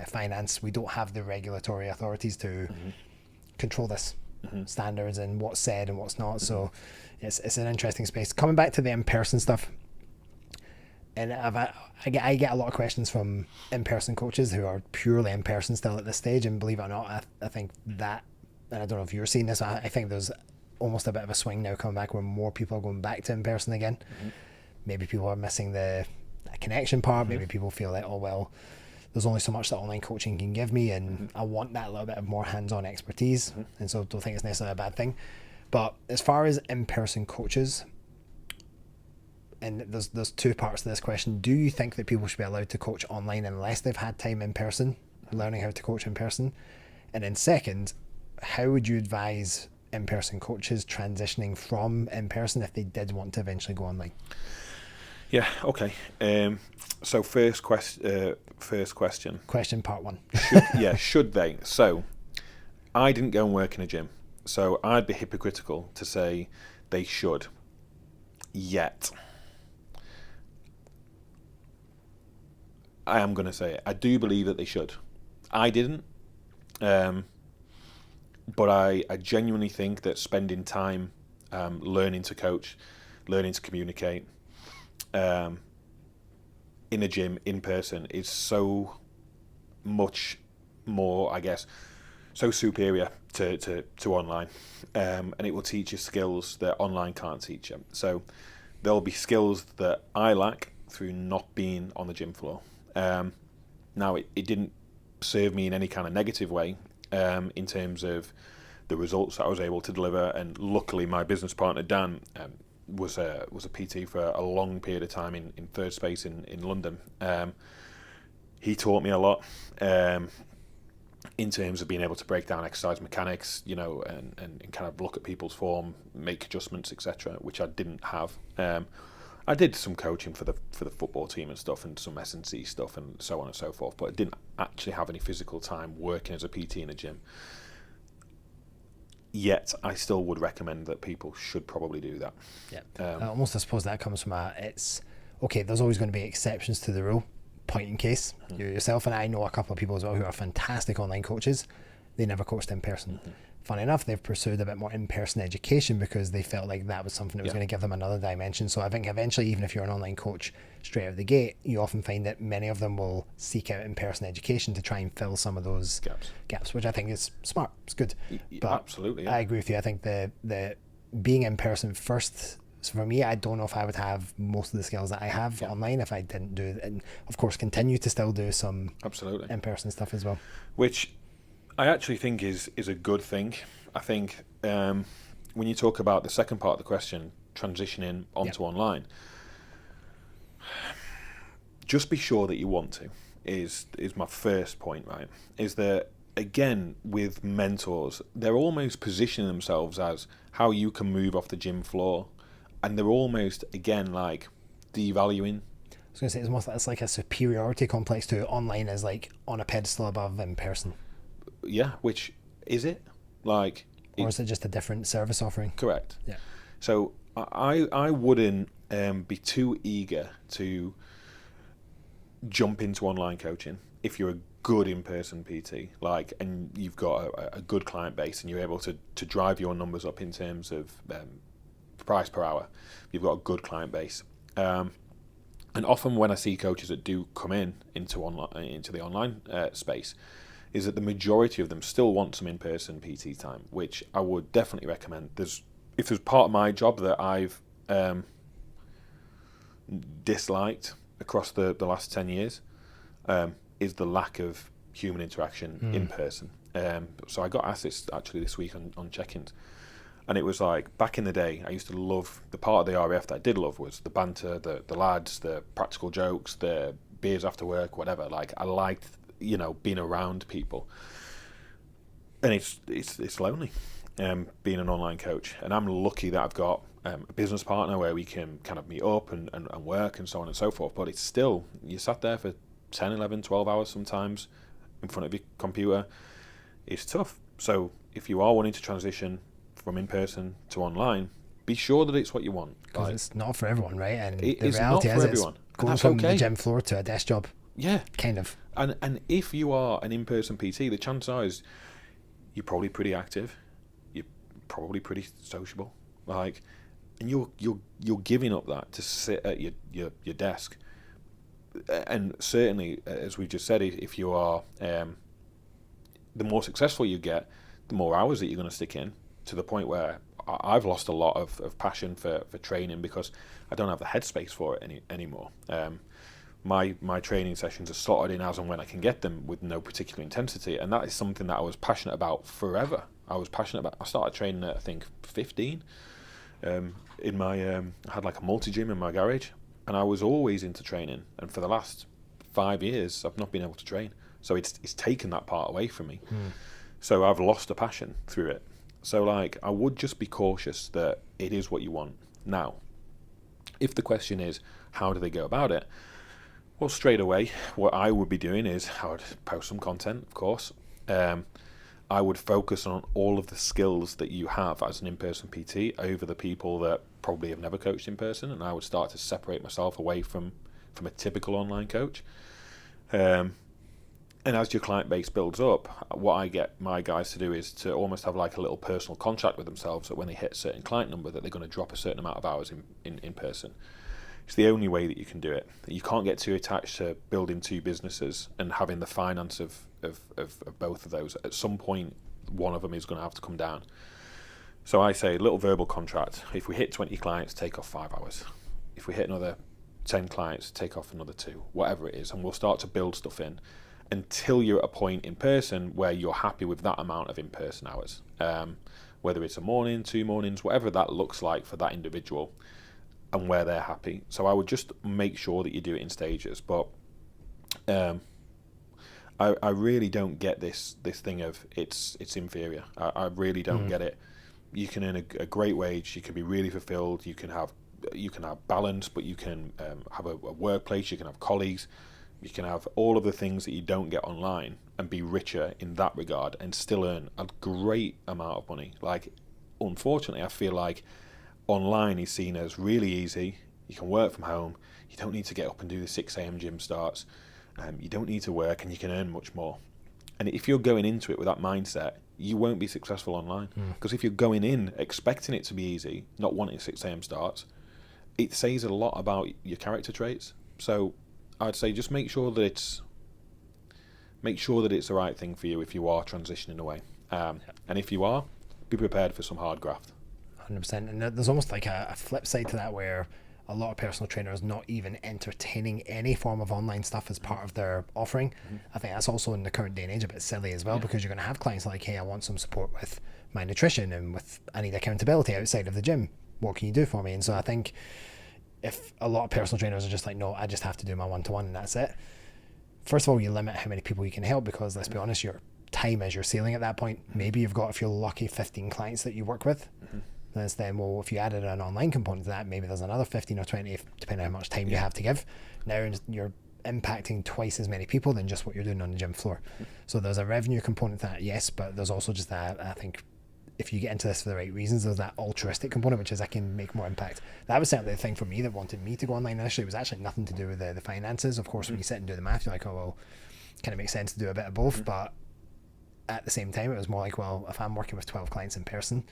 finance, we don't have the regulatory authorities to control this standards and what's said and what's not. So it's an interesting space. Coming back to the in-person stuff, and I get a lot of questions from in-person coaches who are purely in-person still at this stage, and believe it or not, I think that, and I don't know if you're seeing this, I think there's almost a bit of a swing now coming back where more people are going back to in-person again. Maybe people are missing the connection part. Maybe people feel like, oh well, there's only so much that online coaching can give me, and I want that little bit of more hands-on expertise, and so don't think it's necessarily a bad thing. But as far as in-person coaches, and there's two parts to this question. Do you think that people should be allowed to coach online unless they've had time in person, learning how to coach in person? And then second, how would you advise in-person coaches transitioning from in-person if they did want to eventually go online? Yeah, okay. So first question. Question part one. Should they? So I didn't go and work in a gym, so I'd be hypocritical to say they should. Yet I am going to say it. I do believe that they should. I didn't. But I genuinely think that spending time learning to coach, learning to communicate in a gym, in person, is so much more, I guess, so superior to online. And it will teach you skills that online can't teach you. So there'll be skills that I lack through not being on the gym floor. Now, it didn't serve me in any kind of negative way in terms of the results I was able to deliver, and luckily my business partner Dan was a PT for a long period of time in third space in London. He taught me a lot in terms of being able to break down exercise mechanics, and kind of look at people's form, make adjustments, etc., which I didn't have. I did some coaching for the football team and stuff, and some S&C stuff and so on and so forth, but I didn't actually have any physical time working as a PT in a gym. Yet I still would recommend that people should probably do that. Yeah. Almost I suppose that comes from it's okay, there's always going to be exceptions to the rule, point in case. You yourself and I know a couple of people as well who are fantastic online coaches. They never coached in person. Funny enough, they've pursued a bit more in-person education because they felt like that was something that was going to give them another dimension. So I think eventually, even if you're an online coach straight out of the gate, you often find that many of them will seek out in-person education to try and fill some of those gaps, which I think is smart. It's good. But absolutely. Yeah. I agree with you. I think the being in person first, so for me, I don't know if I would have most of the skills that I have online if I didn't do it, and of course continue to still do some in-person stuff as well. Which I actually think is a good thing. I think when you talk about the second part of the question, transitioning onto online, just be sure that you want to, is my first point, right? Is that, again, with mentors, they're almost positioning themselves as how you can move off the gym floor, and they're almost, again, like devaluing. I was going to say, it's like a superiority complex to online is like on a pedestal above in person. Yeah, which is it? Like, or is it just a different service offering? Correct. Yeah. So I wouldn't be too eager to jump into online coaching if you're a good in-person PT, and you've got a good client base and you're able to drive your numbers up in terms of price per hour. You've got a good client base. And often when I see coaches that do come into the online space, is that the majority of them still want some in-person PT time, which I would definitely recommend. If there's part of my job that I've disliked across the last 10 years, is the lack of human interaction in person. So I got asked this actually this week on check-ins, and it was like, back in the day, I used to love, the part of the RAF that I did love was the banter, the lads, the practical jokes, the beers after work, whatever. Like, I liked being around people, and it's lonely being an online coach. And I'm lucky that I've got a business partner where we can kind of meet up and work and so on and so forth, but it's still, you sat there for 10, 11, 12 hours sometimes in front of your computer. It's tough. So if you are wanting to transition, from in-person to online, be sure that it's what you want. Because it's not for everyone, right? And It the is reality not for is everyone. it's going That's from okay. the gym floor to a desk job. Yeah. Kind of. And if you are an in-person PT, the chances are is you're probably pretty active, you're probably pretty sociable, like, and you're giving up that to sit at your desk. And certainly, as we just said, if you are, the more successful you get, the more hours that you're going to stick in, to the point where I've lost a lot of passion for training because I don't have the headspace for it anymore. My training sessions are slotted in as and when I can get them with no particular intensity, and that is something that I was passionate about forever. I started training at, I think, 15. In my I had like a multi-gym in my garage, and I was always into training, and for the last 5 years I've not been able to train, so it's taken that part away from me. So I've lost a passion through it. So like, I would just be cautious that it is what you want. Now, if the question is how do they go about it, well, straight away what I would be doing is I would post some content, of course. I would focus on all of the skills that you have as an in-person PT over the people that probably have never coached in person, and I would start to separate myself away from a typical online coach. And as your client base builds up, what I get my guys to do is to almost have like a little personal contract with themselves that when they hit a certain client number that they're going to drop a certain amount of hours in person. It's the only way that you can do it. You can't get too attached to building two businesses and having the finance of both of those. At some point, one of them is going to have to come down. So I say, little verbal contract. If we hit 20 clients, take off 5 hours. If we hit another 10 clients, take off another 2, whatever it is. And we'll start to build stuff in until you're at a point in person where you're happy with that amount of in-person hours. Whether it's a morning, 2 mornings, whatever that looks like for that individual, and where they're happy. So I would just make sure that you do it in stages. But I really don't get this thing of it's inferior. I really don't get it. You can earn a great wage. You can be really fulfilled. You can have balance, but you can have a workplace. You can have colleagues. You can have all of the things that you don't get online and be richer in that regard and still earn a great amount of money. Like, unfortunately, I feel like online is seen as really easy. You can work from home. You don't need to get up and do the 6 a.m. gym starts. You don't need to work, and you can earn much more. And if you're going into it with that mindset, you won't be successful online. Because if you're going in expecting it to be easy, not wanting 6 a.m. starts, it says a lot about your character traits. So I'd say just make sure that it's the right thing for you if you are transitioning away. And if you are, be prepared for some hard graft. 100%. And there's almost like a flip side to that, where a lot of personal trainers not even entertaining any form of online stuff as part of their offering. I think that's also in the current day and age a bit silly as well, because you're going to have clients like, hey, I want some support with my nutrition and I need accountability outside of the gym. What can you do for me? And so I think if a lot of personal trainers are just like, no, I just have to do my one-to-one and that's it. First of all, you limit how many people you can help, because let's be honest, your time is your ceiling at that point. Maybe you've got, if you're lucky, 15 clients that you work with. Then, well, if you added an online component to that, maybe there's another 15 or 20, depending on how much time you have to give. Now you're impacting twice as many people than just what you're doing on the gym floor. So there's a revenue component to that, yes, but there's also just that, I think, if you get into this for the right reasons, there's that altruistic component, which is I can make more impact. That was certainly the thing for me that wanted me to go online initially. It was actually nothing to do with the finances. Of course, when you sit and do the math, you're like, oh, well, kind of makes sense to do a bit of both. But at the same time, it was more like, well, if I'm working with 12 clients in person,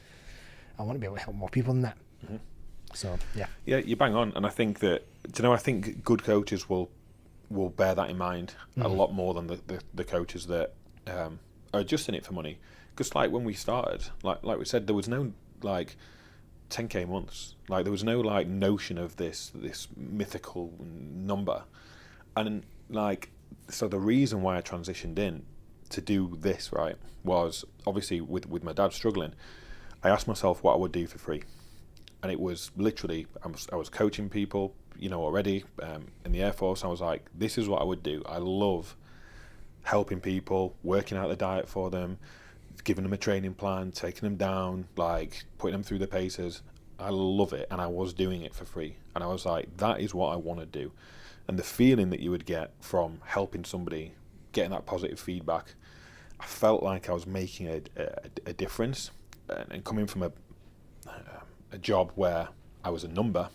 I want to be able to help more people than that. So yeah, you bang on. And I think that, I think good coaches will bear that in mind a lot more than the coaches that are just in it for money. Because like when we started, like we said, there was no like 10k months. Like there was no like notion of this mythical number. And like, so the reason why I transitioned in to do this, right, was obviously with my dad struggling, I asked myself what I would do for free. And it was literally, I was coaching people, already in the Air Force. I was like, this is what I would do. I love helping people, working out the diet for them, giving them a training plan, taking them down, like putting them through the paces. I love it. And I was doing it for free. And I was like, that is what I want to do. And the feeling that you would get from helping somebody, getting that positive feedback, I felt like I was making a difference. And coming from a job where I was a number,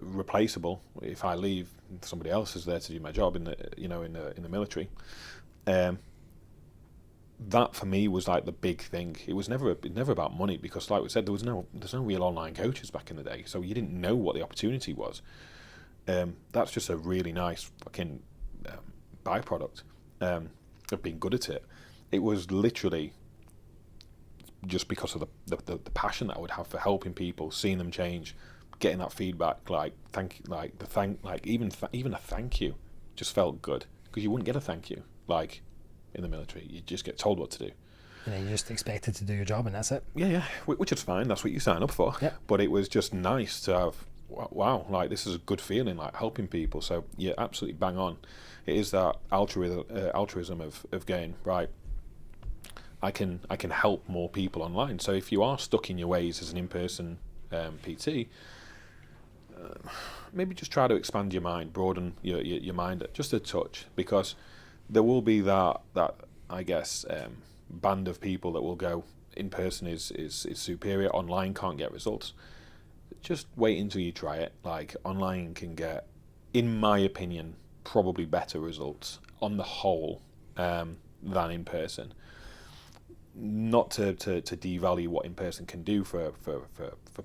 replaceable. If I leave, somebody else is there to do my job in the military. That for me was like the big thing. It was never about money, because like we said, there's no real online coaches back in the day, so you didn't know what the opportunity was. That's just a really nice fucking byproduct of being good at it. It was literally just because of the passion that I would have for helping people, seeing them change, getting that feedback, even a thank you just felt good, because you wouldn't get a thank you like in the military. You just get told what to do. And then you're just expected to do your job, and that's it. Yeah, which is fine. That's what you sign up for. Yep. But it was just nice to have, wow, like this is a good feeling, like helping people. So yeah, absolutely bang on. It is that altruism of going, right, I can help more people online. So if you are stuck in your ways as an in-person PT, maybe just try to expand your mind, broaden your mind just a touch, because there will be that I guess band of people that will go, in person is superior, online can't get results. Just wait until you try it. Like, online can get, in my opinion, probably better results on the whole than in person. Not to devalue what in person can do for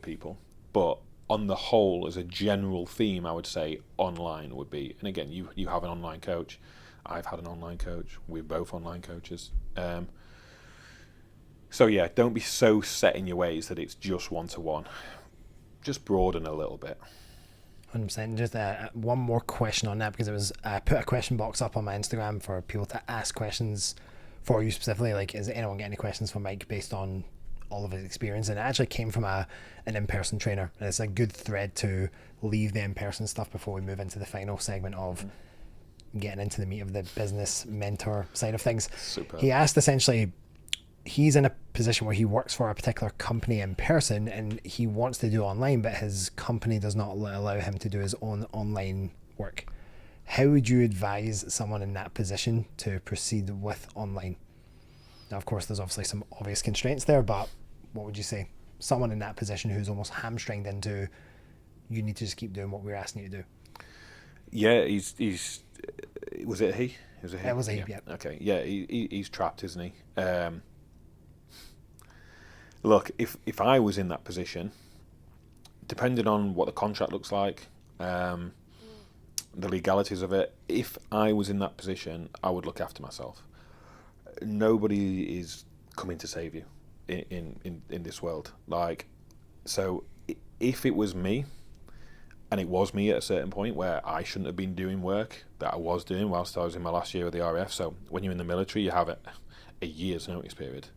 people, but on the whole, as a general theme, I would say online would be. And again, you have an online coach. I've had an online coach. We're both online coaches. So yeah, don't be so set in your ways that it's just one-to-one. Just broaden a little bit. 100%. Just one more question on that, because I put a question box up on my Instagram for people to ask questions for you specifically. Like, is anyone got any questions for Mike based on all of his experience? And it actually came from an in-person trainer, and it's a good thread to leave the in-person stuff before we move into the final segment of getting into the meat of the business mentor side of things. Super. He asked, essentially, he's in a position where he works for a particular company in person and he wants to do online, but his company does not allow him to do his own online work. How would you advise someone in that position to proceed with online? Now, of course, there's obviously some obvious constraints there, but what would you say? Someone in that position who's almost hamstringed into, you need to just keep doing what we're asking you to do. Yeah, he's was it he? Was it him? It was a he, yeah. Okay, yeah, he's trapped, isn't he? Look, if I was in that position, depending on what the contract looks like, the legalities of it, if I was in that position, I would look after myself. Nobody is coming to save you in this world. Like, so if it was me, and it was me at a certain point where I shouldn't have been doing work that I was doing whilst I was in my last year of the RAF. So when you're in the military, you have a year's notice period.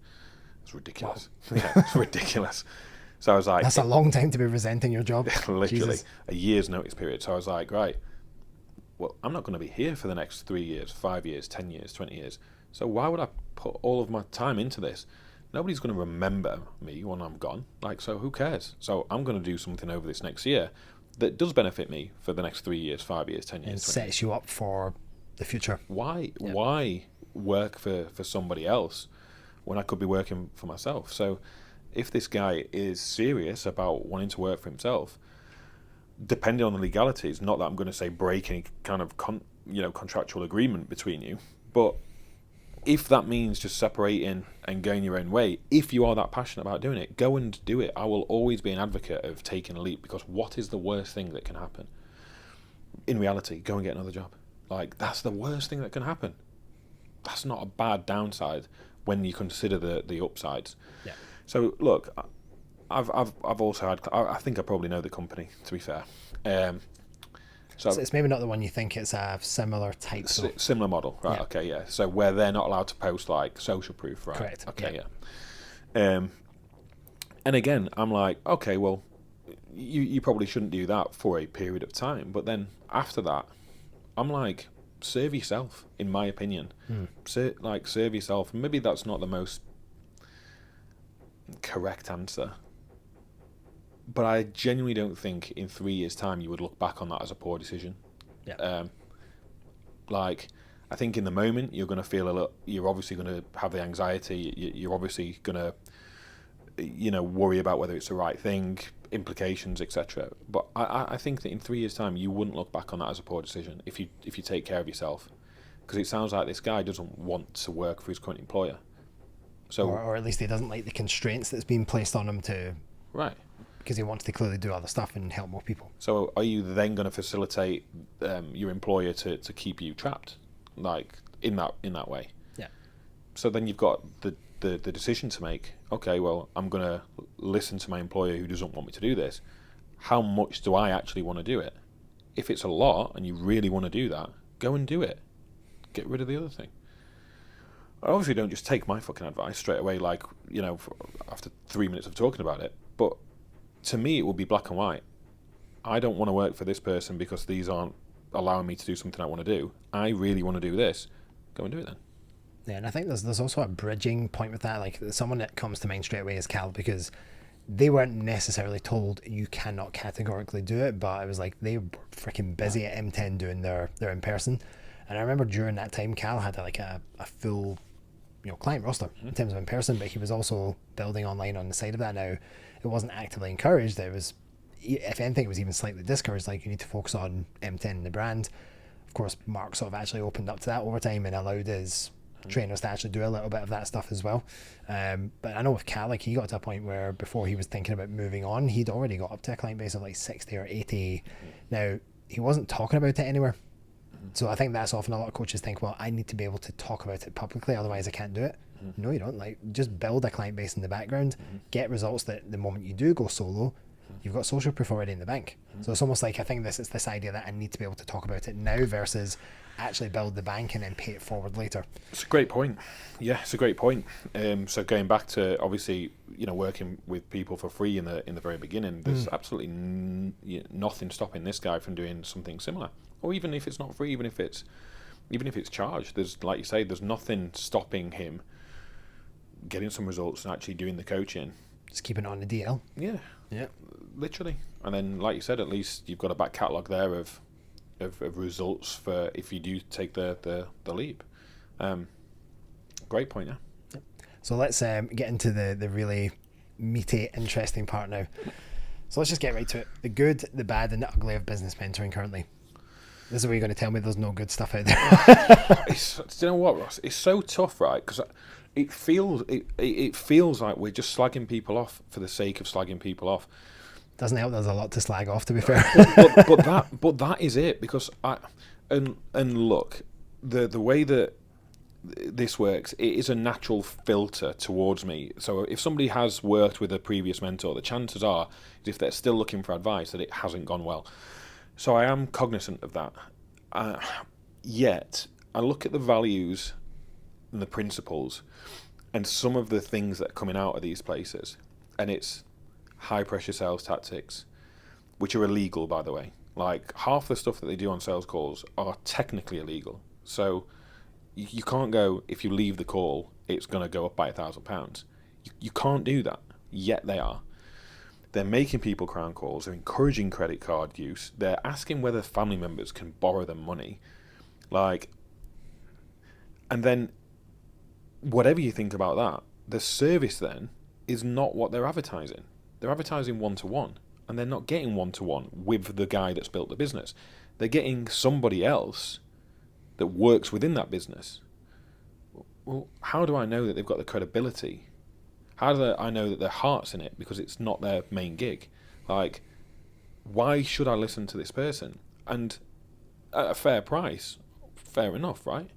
It's ridiculous. Wow. Yeah, it's ridiculous. So I was like, that's a long time to be resenting your job. Literally, Jesus. A year's notice period. So I was like, right, well, I'm not going to be here for the next 3 years, 5 years, 10 years, 20 years. So why would I put all of my time into this? Nobody's going to remember me when I'm gone. Like, so who cares? So I'm going to do something over this next year that does benefit me for the next 3 years, 5 years, 10 years. And sets you up for the future. Why work for somebody else when I could be working for myself? So if this guy is serious about wanting to work for himself, depending on the legalities, not that I'm going to say break any kind of contractual agreement between you, but if that means just separating and going your own way, if you are that passionate about doing it, go and do it. I will always be an advocate of taking a leap, because what is the worst thing that can happen? In reality, go and get another job. Like, that's the worst thing that can happen. That's not a bad downside when you consider the upsides. Yeah. So look, I've also had, I think I probably know the company, to be fair. So it's maybe not the one you think. It's a similar type. Similar model, right? Yeah. Okay, yeah. So where they're not allowed to post like social proof, right? Correct. Okay, yeah. And again, I'm like, okay, well, you probably shouldn't do that for a period of time. But then after that, I'm like, serve yourself, in my opinion. Serve yourself. Maybe that's not the most correct answer, but I genuinely don't think in 3 years' time you would look back on that as a poor decision. Yeah. I think in the moment you're going to feel you're obviously going to have the anxiety. You're obviously going to worry about whether it's the right thing, implications, etc. But I think that in 3 years' time, you wouldn't look back on that as a poor decision if you take care of yourself, because it sounds like this guy doesn't want to work for his current employer. So, or at least he doesn't like the constraints that's being placed on him to. Right. Because he wants to clearly do other stuff and help more people. So are you then going to facilitate your employer to keep you trapped, like in that way? Yeah. So then you've got the decision to make. Okay, well, I'm going to listen to my employer who doesn't want me to do this. How much do I actually want to do it? If it's a lot and you really want to do that, go and do it. Get rid of the other thing. I obviously don't just take my fucking advice straight away, like, after 3 minutes of talking about it. But to me, it would be black and white. I don't want to work for this person because these aren't allowing me to do something I want to do. I really want to do this. Go and do it then. Yeah, and I think there's also a bridging point with that. Like, someone that comes to mind straight away is Cal, because they weren't necessarily told you cannot categorically do it, but it was like they were freaking busy at M10 doing their in-person. And I remember during that time, Cal had a full client roster in terms of in-person, but he was also building online on the side of that. Now, it wasn't actively encouraged. It was, if anything, it was even slightly discouraged. Like, you need to focus on M10 and the brand. Of course, Mark sort of actually opened up to that over time and allowed his trainers to actually do a little bit of that stuff as well. But I know with Cal, like, he got to a point where before he was thinking about moving on, he'd already got up to a client base of like 60 or 80. Now, he wasn't talking about it anywhere. So I think that's often a lot of coaches think, well, I need to be able to talk about it publicly, otherwise I can't do it. No, you don't. Like, just build a client base in the background, get results that the moment you do go solo, you've got social proof already in the bank. So it's almost like, I think it's this idea that I need to be able to talk about it now versus actually build the bank and then pay it forward later. It's a great point. Yeah, it's a great point. So going back to, obviously, working with people for free in the very beginning, there's absolutely nothing stopping this guy from doing something similar. Or even if it's not free, even if it's charged, there's, like you say, there's nothing stopping him getting some results and actually doing the coaching. Just keeping it on the DL. Yeah, literally. And then, like you said, at least you've got a back catalogue there of results for if you do take the leap. Great point, yeah. Yep. So let's get into the really meaty, interesting part now. So let's just get right to it. The good, the bad, and the ugly of business mentoring currently. This is where you're going to tell me there's no good stuff out there. Do you know what, Ross? It's so tough, right? Because it feels like we're just slagging people off for the sake of slagging people off. Doesn't help. There's a lot to slag off, to be fair. but that is it. Because and look, the way that this works, it is a natural filter towards me. So if somebody has worked with a previous mentor, the chances are, if they're still looking for advice, that it hasn't gone well. So I am cognizant of that. Yet, I look at the values and the principles and some of the things that are coming out of these places, and it's high-pressure sales tactics, which are illegal, by the way. Like, half the stuff that they do on sales calls are technically illegal. So you can't go, if you leave the call, it's going to go up by £1,000. You can't do that, yet they are. They're making people crown calls. They're encouraging credit card use. They're asking whether family members can borrow them money. And then, whatever you think about that, the service then is not what they're advertising. They're advertising one-to-one, and they're not getting one-to-one with the guy that's built the business. They're getting somebody else that works within that business. Well, how do I know that they've got the credibility? How do I know that their heart's in it? Because it's not their main gig. Like, why should I listen to this person? And at a fair price, fair enough, right?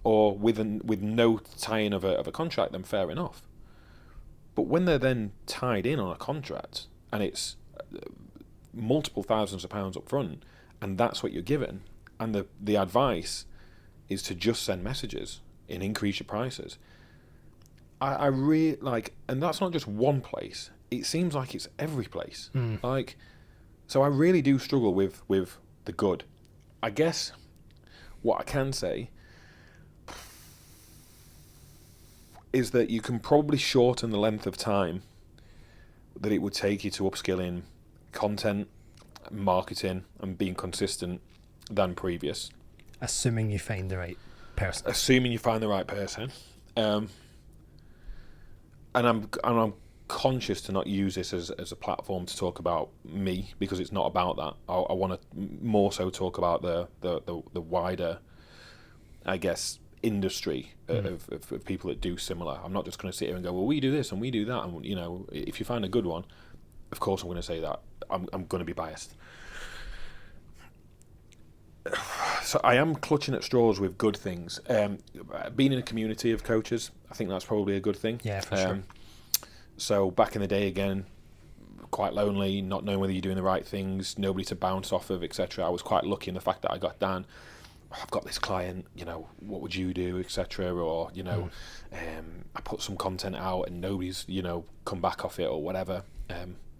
Or with no tie-in of a contract, then fair enough. But when they're then tied in on a contract, and it's multiple thousands of pounds up front, and that's what you're given, and the advice is to just send messages and increase your prices, I really like, and that's not just one place. It seems like it's every place. So I really do struggle with the good. I guess what I can say is that you can probably shorten the length of time that it would take you to upskill in content, marketing, and being consistent than previous. Assuming you find the right person. And I'm conscious to not use this as a platform to talk about me, because it's not about that. I want to more so talk about the wider, I guess, industry of people that do similar. I'm not just going to sit here and go, well, we do this and we do that, and you know, if you find a good one, of course I'm going to say that. I'm going to be biased. So I am clutching at straws with good things. Being in a community of coaches, I think that's probably a good thing. Yeah, for sure. So back in the day, again, quite lonely, not knowing whether you're doing the right things, nobody to bounce off of, etc. I was quite lucky in the fact that I got Dan. I've got this client, you know, what would you do, etc. Or, you know, I put some content out and nobody's, you know, come back off it or whatever.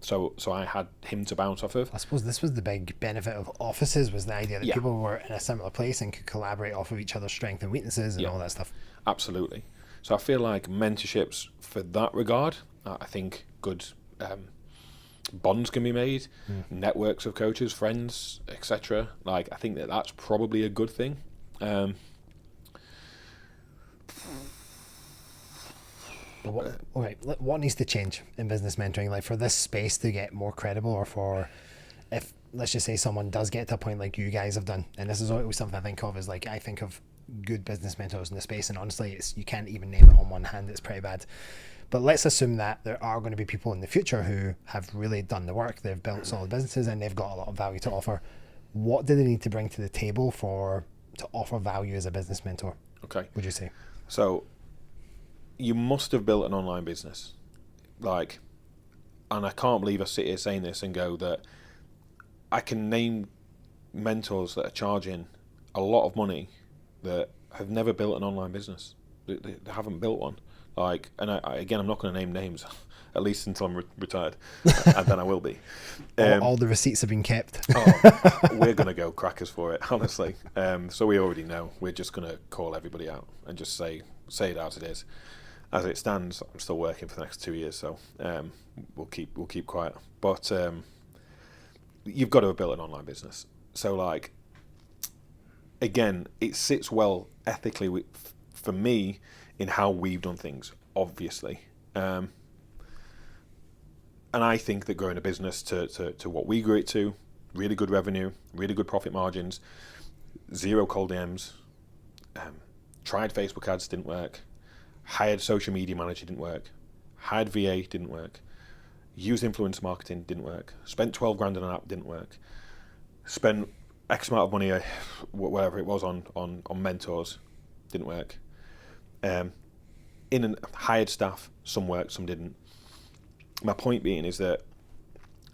So I had him to bounce off of. I suppose this was the big benefit of offices, was the idea that people were in a similar place and could collaborate off of each other's strengths and weaknesses and all that stuff. Absolutely. So I feel like mentorships for that regard, I think good bonds can be made, networks of coaches, friends, etc. Like, I think that's probably a good thing. But what needs to change in business mentoring, like for this space to get more credible, or for, if let's just say someone does get to a point like you guys have done, and this is always something I think of, is like, I think of good business mentors in the space, and honestly, it's, you can't even name it on one hand, it's pretty bad. But let's assume that there are going to be people in the future who have really done the work, they've built solid businesses and they've got a lot of value to offer. What do they need to bring to the table to offer value as a business mentor? Okay. Would you say? So you must have built an online business. Like, and I can't believe I sit here saying this and go that I can name mentors that are charging a lot of money that have never built an online business. They haven't built one. Like, and again, I'm not going to name names, at least until I'm retired, and then I will be. All the receipts have been kept. We're going to go crackers for it, honestly. So we already know. We're just going to call everybody out and just say it as it is. As it stands, I'm still working for the next 2 years, so we'll keep quiet. But you've got to have built an online business. So, like, again, it sits well ethically for me in how we've done things, obviously. And I think that growing a business to what we grew it to, really good revenue, really good profit margins, 0 cold DMs, tried Facebook ads, didn't work, hired social media manager, didn't work, hired VA, didn't work, used influencer marketing, didn't work, spent 12 grand on an app, didn't work, spent X amount of money, whatever it was, on mentors, didn't work. In hired staff, some worked, some didn't. My point being is that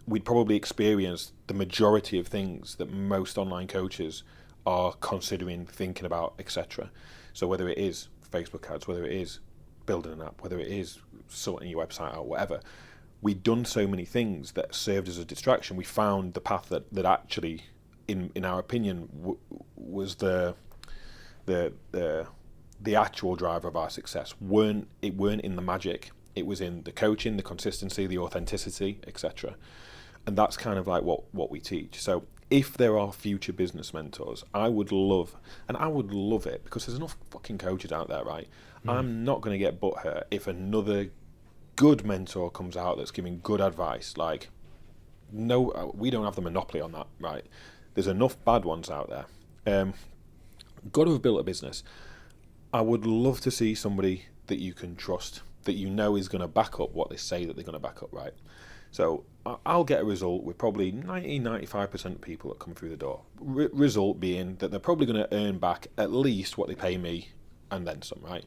we'd probably experienced the majority of things that most online coaches are considering, thinking about, etc. So whether it is Facebook ads, whether it is building an app, whether it is sorting your website out, whatever, we'd done so many things that served as a distraction. We found the path that actually, in our opinion, was the actual driver of our success. It weren't in the magic. It was in the coaching, the consistency, the authenticity, etc. And that's kind of like what we teach. So if there are future business mentors, I would love it, because there's enough fucking coaches out there, right? I'm not going to get butthurt if another good mentor comes out that's giving good advice. Like, no, we don't have the monopoly on that, right? There's enough bad ones out there. Got to have built a business. I would love to see somebody that you can trust, that you know is going to back up what they say that they're going to back up, right? So I'll get a result with probably 90-95% of people that come through the door. Result being that they're probably going to earn back at least what they pay me and then some, right?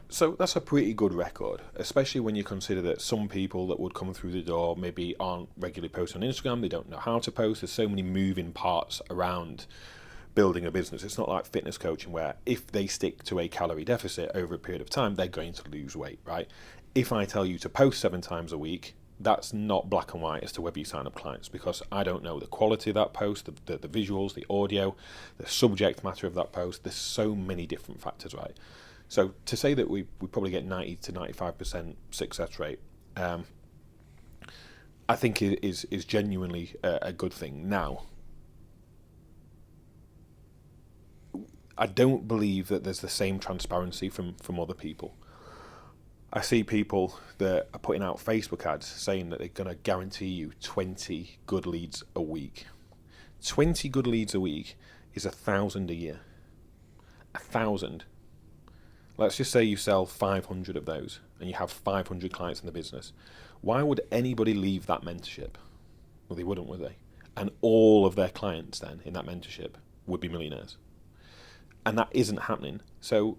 So that's a pretty good record, especially when you consider that some people that would come through the door maybe aren't regularly posting on Instagram, they don't know how to post. There's so many moving parts around building a business. It's not like fitness coaching where if they stick to a calorie deficit over a period of time, they're going to lose weight, right? If I tell you to post 7 times a week, that's not black and white as to whether you sign up clients, because I don't know the quality of that post, the visuals, the audio, the subject matter of that post. There's so many different factors, right? So to say that we probably get 90 to 95% success rate, I think is genuinely a good thing. Now, I don't believe that there's the same transparency from other people. I see people that are putting out Facebook ads saying that they're going to guarantee you 20 good leads a week. 20 good leads a week is 1,000 a year. 1,000. Let's just say you sell 500 of those and you have 500 clients in the business. Why would anybody leave that mentorship? Well, they wouldn't, would they? And all of their clients then in that mentorship would be millionaires. And that isn't happening. So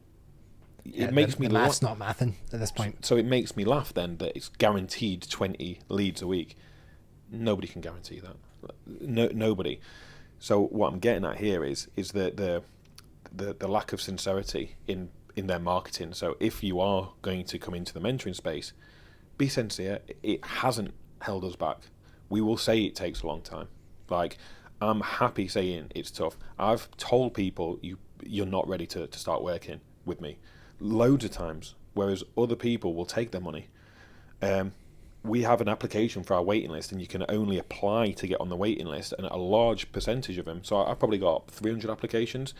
it makes me laugh. Math's not mathing at this point. So it makes me laugh then that it's guaranteed 20 leads a week. Nobody can guarantee that. Nobody. So what I'm getting at here is that the lack of sincerity in their marketing. So if you are going to come into the mentoring space, be sincere. It hasn't held us back. We will say it takes a long time. Like, I'm happy saying it's tough. I've told people you're not ready to start working with me loads of times, whereas other people will take their money. We have an application for our waiting list, and you can only apply to get on the waiting list, and a large percentage of them, so I've probably got 300 applications.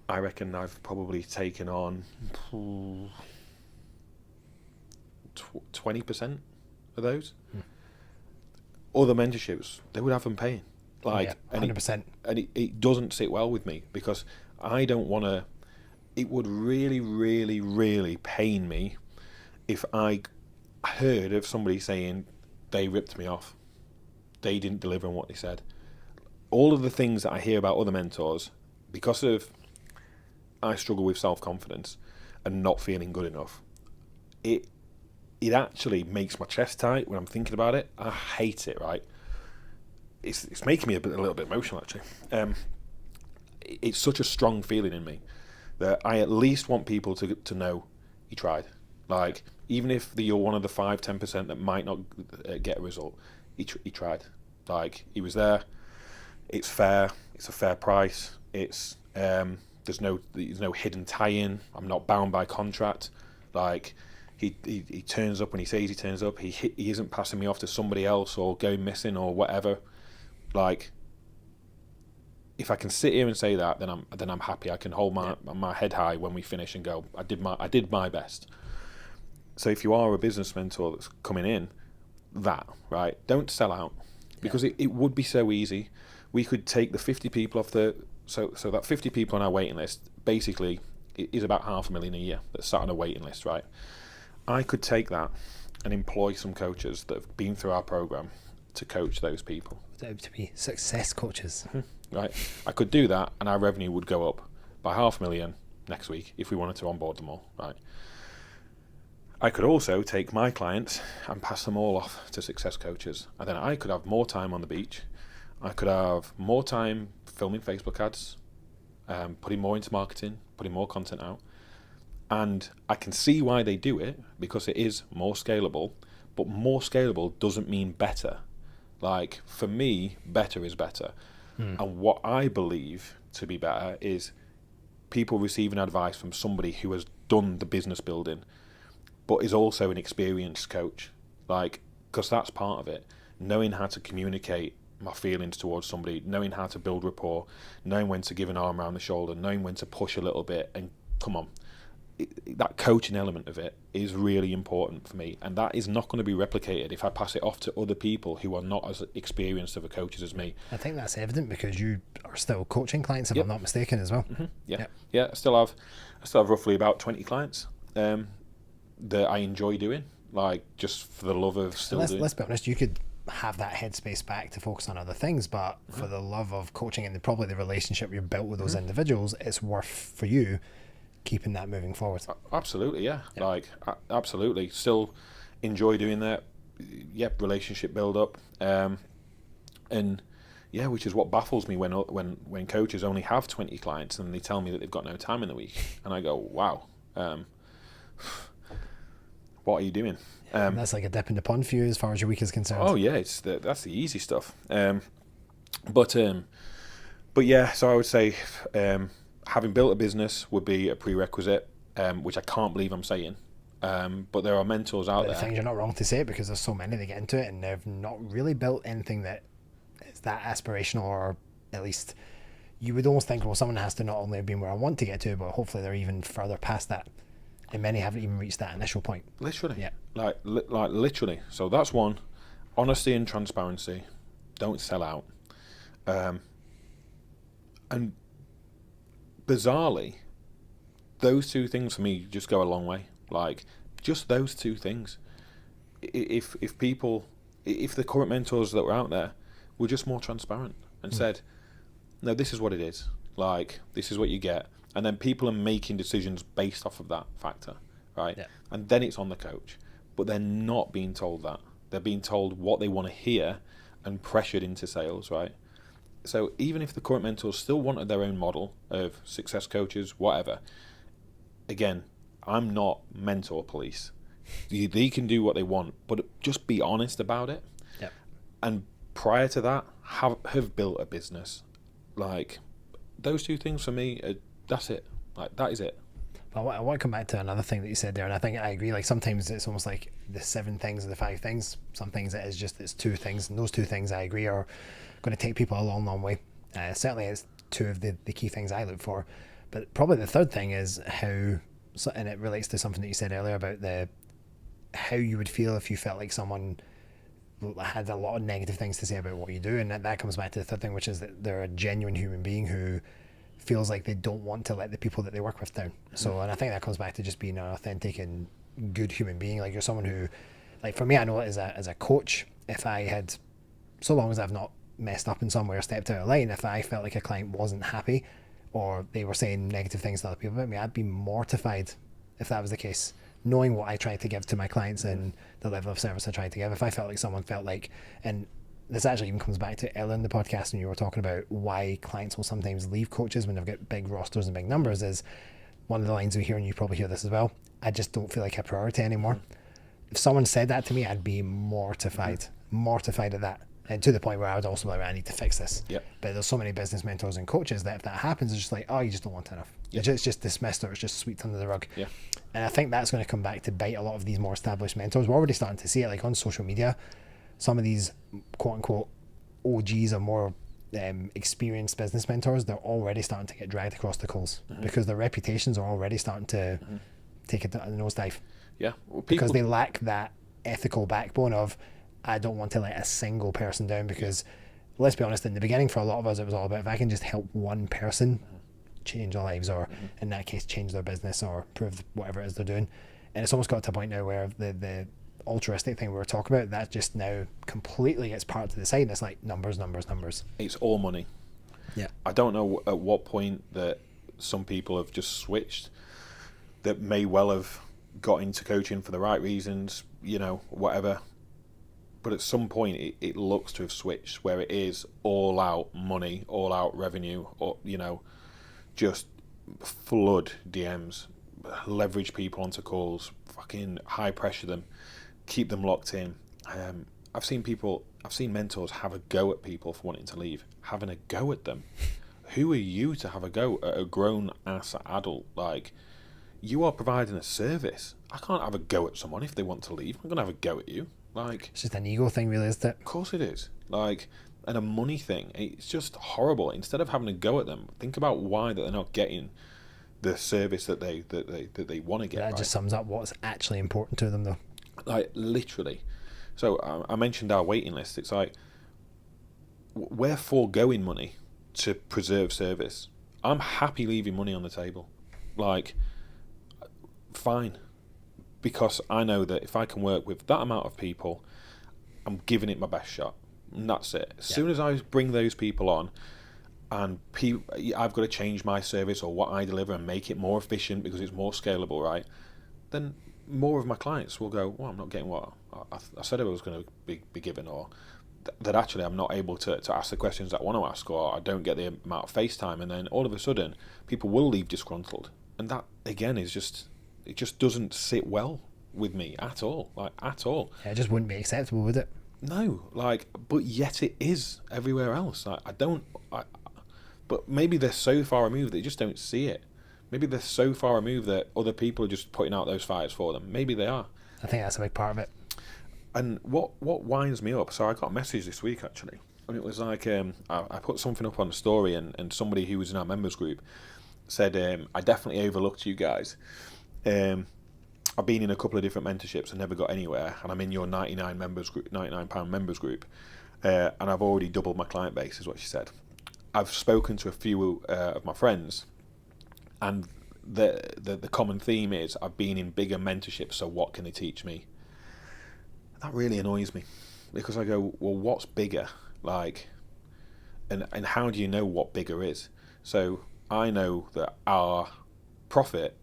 I reckon I've probably taken on 20% of those. Other mentorships, they would have them paying. Like, 100%. And it doesn't sit well with me, because I don't want to. It would really, really, really pain me if I heard of somebody saying they ripped me off, they didn't deliver on what they said. All of the things that I hear about other mentors, because of I struggle with self-confidence and not feeling good enough, it actually makes my chest tight when I'm thinking about it. I hate it, right? It's making me a little bit emotional, actually. It's such a strong feeling in me that I at least want people to know he tried. Like, even if you're one of the 5-10% that might not get a result, he tried. Like, he was there. It's fair. It's a fair price. It's there's no hidden tie-in. I'm not bound by contract. Like, he turns up when he says he turns up. He isn't passing me off to somebody else or going missing or whatever. Like, if I can sit here and say that, then I'm happy. I can hold my head high when we finish and go, I did my best. So if you are a business mentor that's coming in, right, don't sell out, because it would be so easy. We could take the 50 people off so that 50 people on our waiting list basically is about 500,000 a year that's sat on a waiting list, right? I could take that and employ some coaches that have been through our program to coach those people. To be success coaches. Right, I could do that, and our revenue would go up by 500,000 next week if we wanted to onboard them all. Right. I could also take my clients and pass them all off to success coaches, and then I could have more time on the beach. I could have more time filming Facebook ads, putting more into marketing, putting more content out, and I can see why they do it, because it is more scalable. But more scalable doesn't mean better. Like, for me, better is better. And what I believe to be better is people receiving advice from somebody who has done the business building, but is also an experienced coach. Like, because that's part of it. Knowing how to communicate my feelings towards somebody, knowing how to build rapport, knowing when to give an arm around the shoulder, knowing when to push a little bit, and come on. That coaching element of it is really important for me, and that is not going to be replicated if I pass it off to other people who are not as experienced of a coaches as me. I think that's evident because you are still coaching clients, if I'm not mistaken, as well. Mm-hmm. Yeah. I still have roughly about 20 clients that I enjoy doing, like, just for the love of still doing. Let's be honest, you could have that headspace back to focus on other things, but for the love of coaching and probably the relationship you've built with those individuals, it's worth for you keeping that moving forward. Absolutely, yeah. Like, absolutely. Still enjoy doing that. Yep, relationship build up. And yeah, which is what baffles me when coaches only have 20 clients and they tell me that they've got no time in the week. And I go, wow, what are you doing? And that's like a dip in the pond for you as far as your week is concerned. Oh yeah, that's the easy stuff. But yeah, so I would say having built a business would be a prerequisite, which I can't believe I'm saying. But there are mentors out there. I think you're not wrong to say it, because there's so many that get into it and they've not really built anything that is that aspirational, or at least you would almost think, well, someone has to not only have been where I want to get to, but hopefully they're even further past that. And many haven't even reached that initial point. Literally. Yeah. Like literally. So that's one. Honesty and transparency. Don't sell out. And bizarrely, those two things for me just go a long way. Like, just those two things. If the current mentors that were out there were just more transparent and said, no, this is what it is. Like, this is what you get. And then people are making decisions based off of that factor, right? Yeah. And then it's on the coach. But they're not being told that. They're being told what they want to hear and pressured into sales, right? So even if the current mentors still wanted their own model of success coaches, whatever, again, I'm not mentor police. They can do what they want, but just be honest about it. Yep. And prior to that, have built a business. Like, those two things for me, that's it. Like, that is it. But I want to come back to another thing that you said there, and I think I agree. Like, sometimes it's almost like the 7 things or the 5 things. Some things it's 2 things, and those 2 things I agree are going to take people a long, long way. Certainly, it's 2 of the key things I look for. But probably the 3rd thing is how, and it relates to something that you said earlier about how you would feel if you felt like someone had a lot of negative things to say about what you do, and that comes back to the 3rd thing, which is that they're a genuine human being who feels like they don't want to let the people that they work with down. So, and I think that comes back to just being an authentic and good human being. Like, you're someone who, like, for me, I know as a coach, if I had, so long as I've not messed up in some way or stepped out of line, if I felt like a client wasn't happy or they were saying negative things to other people about me, I'd be mortified if that was the case, knowing what I tried to give to my clients and the level of service I tried to give. If I felt like someone felt like, and this actually even comes back to Ellen in the podcast, and you were talking about why clients will sometimes leave coaches when they've got big rosters and big numbers, is one of the lines we hear, and you probably hear this as well, I just don't feel like a priority anymore. If someone said that to me, I'd be mortified at that. And to the point where I would also be like, I need to fix this. Yep. But there's so many business mentors and coaches that if that happens, it's just like, oh, you just don't want enough. Yep. It's just dismissed, or it's just swept under the rug. Yeah. And I think that's going to come back to bite a lot of these more established mentors. We're already starting to see it, like on social media. Some of these quote unquote OGs or more experienced business mentors, they're already starting to get dragged across the coals because their reputations are already starting to take a nosedive. Yeah. Well, because they lack that ethical backbone of, I don't want to let a single person down, because let's be honest, in the beginning for a lot of us, it was all about, if I can just help one person change their lives, or in that case change their business or prove whatever it is they're doing. And it's almost got to a point now where the altruistic thing we were talking about, that just now completely gets parked to the side, and it's like numbers. It's all money. Yeah. I don't know at what point that some people have just switched, that may well have got into coaching for the right reasons, whatever. But at some point it looks to have switched, where it is all out money, all out revenue, or, just flood DMs, leverage people onto calls, fucking high pressure them, keep them locked in. I've seen mentors have a go at people for wanting to leave, having a go at them. Who are you to have a go at a grown ass adult? Like, you are providing a service. I can't have a go at someone if they want to leave. I'm gonna have a go at you. Like, it's just an ego thing, really, isn't it? Of course it is. Like, and a money thing. It's just horrible. Instead of having a go at them, think about why that they're not getting the service that they want to get. That just sums up what's actually important to them, though. Like, literally. So I mentioned our waiting list. It's like, we're foregoing money to preserve service. I'm happy leaving money on the table. Like, fine. Because I know that if I can work with that amount of people, I'm giving it my best shot. And that's it. As soon as I bring those people on, and I've got to change my service or what I deliver and make it more efficient because it's more scalable, right? Then more of my clients will go, well, I'm not getting what I said I was going to be given, or that actually I'm not able to ask the questions that I want to ask, or I don't get the amount of face time. And then all of a sudden, people will leave disgruntled. And that, again, is just... it just doesn't sit well with me at all, like, at all. Yeah, it just wouldn't be acceptable, would it? No, like, but yet it is everywhere else. Like, but maybe they're so far removed they just don't see it. Maybe they're so far removed that other people are just putting out those fires for them. Maybe they are. I think that's a big part of it. And what winds me up, so I got a message this week, actually, and it was like, I put something up on the story, and somebody who was in our members group said, I definitely overlooked you guys. I've been in a couple of different mentorships and never got anywhere, and I'm in your £99 members group, and I've already doubled my client base, is what she said. I've spoken to a few of my friends, and the common theme is I've been in bigger mentorships, so what can they teach me? That really annoys me, because I go, well, what's bigger? Like, and how do you know what bigger is? So I know that our profit,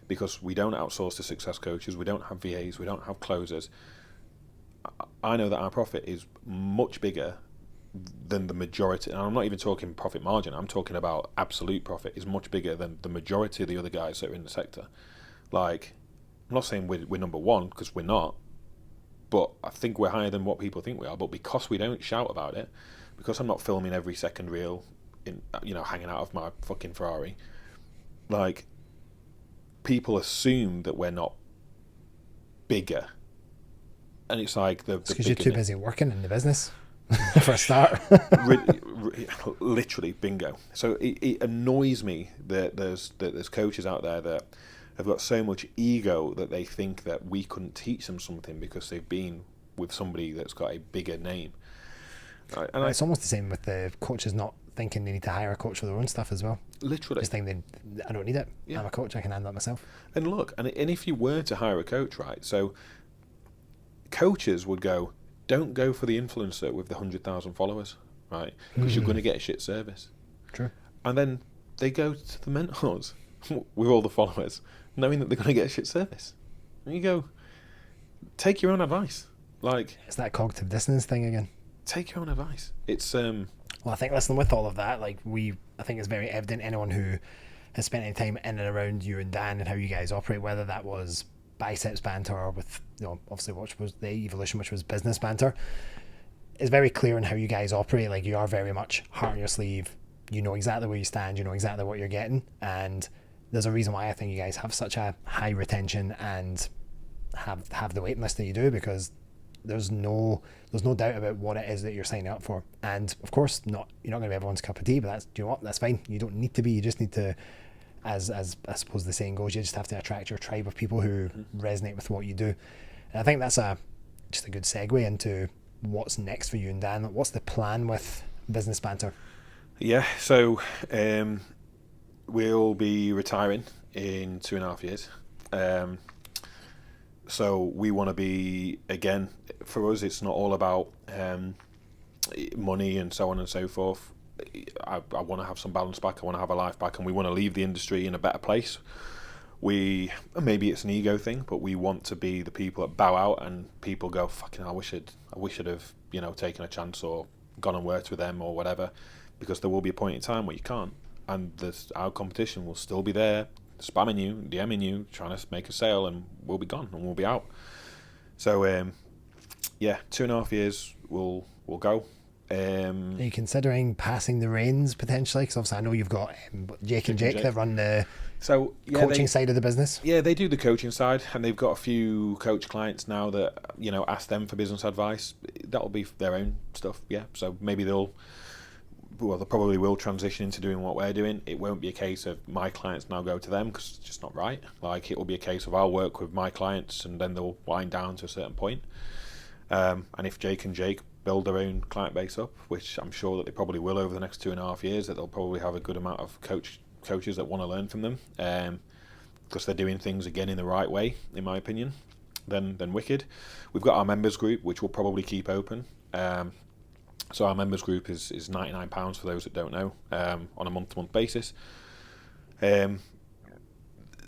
because we don't outsource to success coaches, we don't have VAs, we don't have closers, I know that our profit is much bigger than the majority, and I'm not even talking profit margin, I'm talking about absolute profit is much bigger than the majority of the other guys that are in the sector. Like, I'm not saying we're number one, because we're not, but I think we're higher than what people think we are. But because we don't shout about it, because I'm not filming every second reel, hanging out of my fucking Ferrari, like, people assume that we're not bigger, and it's like because you're too busy working in the business for a start. Literally, bingo. So it annoys me that there's coaches out there that have got so much ego that they think that we couldn't teach them something because they've been with somebody that's got a bigger name. Right? And it's almost the same with the coaches not thinking they need to hire a coach for their own stuff as well. Literally. Just thinking, I don't need it. Yeah. I'm a coach, I can handle it myself. And look, and if you were to hire a coach, right, so coaches would go, don't go for the influencer with the 100,000 followers, right, because you're going to get a shit service. True. And then they go to the mentors with all the followers, knowing that they're going to get a shit service. And you go, take your own advice. Like, it's that cognitive dissonance thing again. Take your own advice. It's well, I think, listen, with all of that, like, I think it's very evident, anyone who has spent any time in and around you and Dan and how you guys operate, whether that was Biceps Banter or with, obviously which was the evolution, which was Business Banter, is very clear in how you guys operate. Like, you are very much heart on your sleeve. You know exactly where you stand. You know exactly what you're getting. And there's a reason why I think you guys have such a high retention and have the waiting list that you do, because there's no doubt about what it is that you're signing up for. And of course, you're not going to be everyone's cup of tea, but that's fine. You don't need to be. You just need to, as I suppose the saying goes, you just have to attract your tribe of people who resonate with what you do. And I think that's just a good segue into what's next for you and Dan. What's the plan with Business Banter? Yeah, so we'll be retiring in 2.5 years. So we want to be, again, for us, it's not all about money and so on and so forth. I want to have some balance back. I want to have a life back, and we want to leave the industry in a better place. Maybe it's an ego thing, but we want to be the people that bow out and people go, fucking, I wish I'd have, taken a chance or gone and worked with them or whatever, because there will be a point in time where you can't, and our competition will still be there, spamming you, DMing you, trying to make a sale, and we'll be gone and we'll be out. So 2.5 years we'll go. Are you considering passing the reins potentially? Because obviously I know you've got Jake and Jake that run the coaching side of the business. Yeah, they do the coaching side, and they've got a few coach clients now that ask them for business advice. That'll be their own stuff. Yeah, so maybe they probably will transition into doing what we're doing. It won't be a case of my clients now go to them, because it's just not right. Like, it will be a case of I'll work with my clients and then they'll wind down to a certain point. And if Jake and Jake build their own client base up, which I'm sure that they probably will over the next 2.5 years, that they'll probably have a good amount of coaches that want to learn from them, because they're doing things again in the right way, in my opinion, then wicked. We've got our members group, which we'll probably keep open. So our members group is £99 for those that don't know, on a month-to-month basis.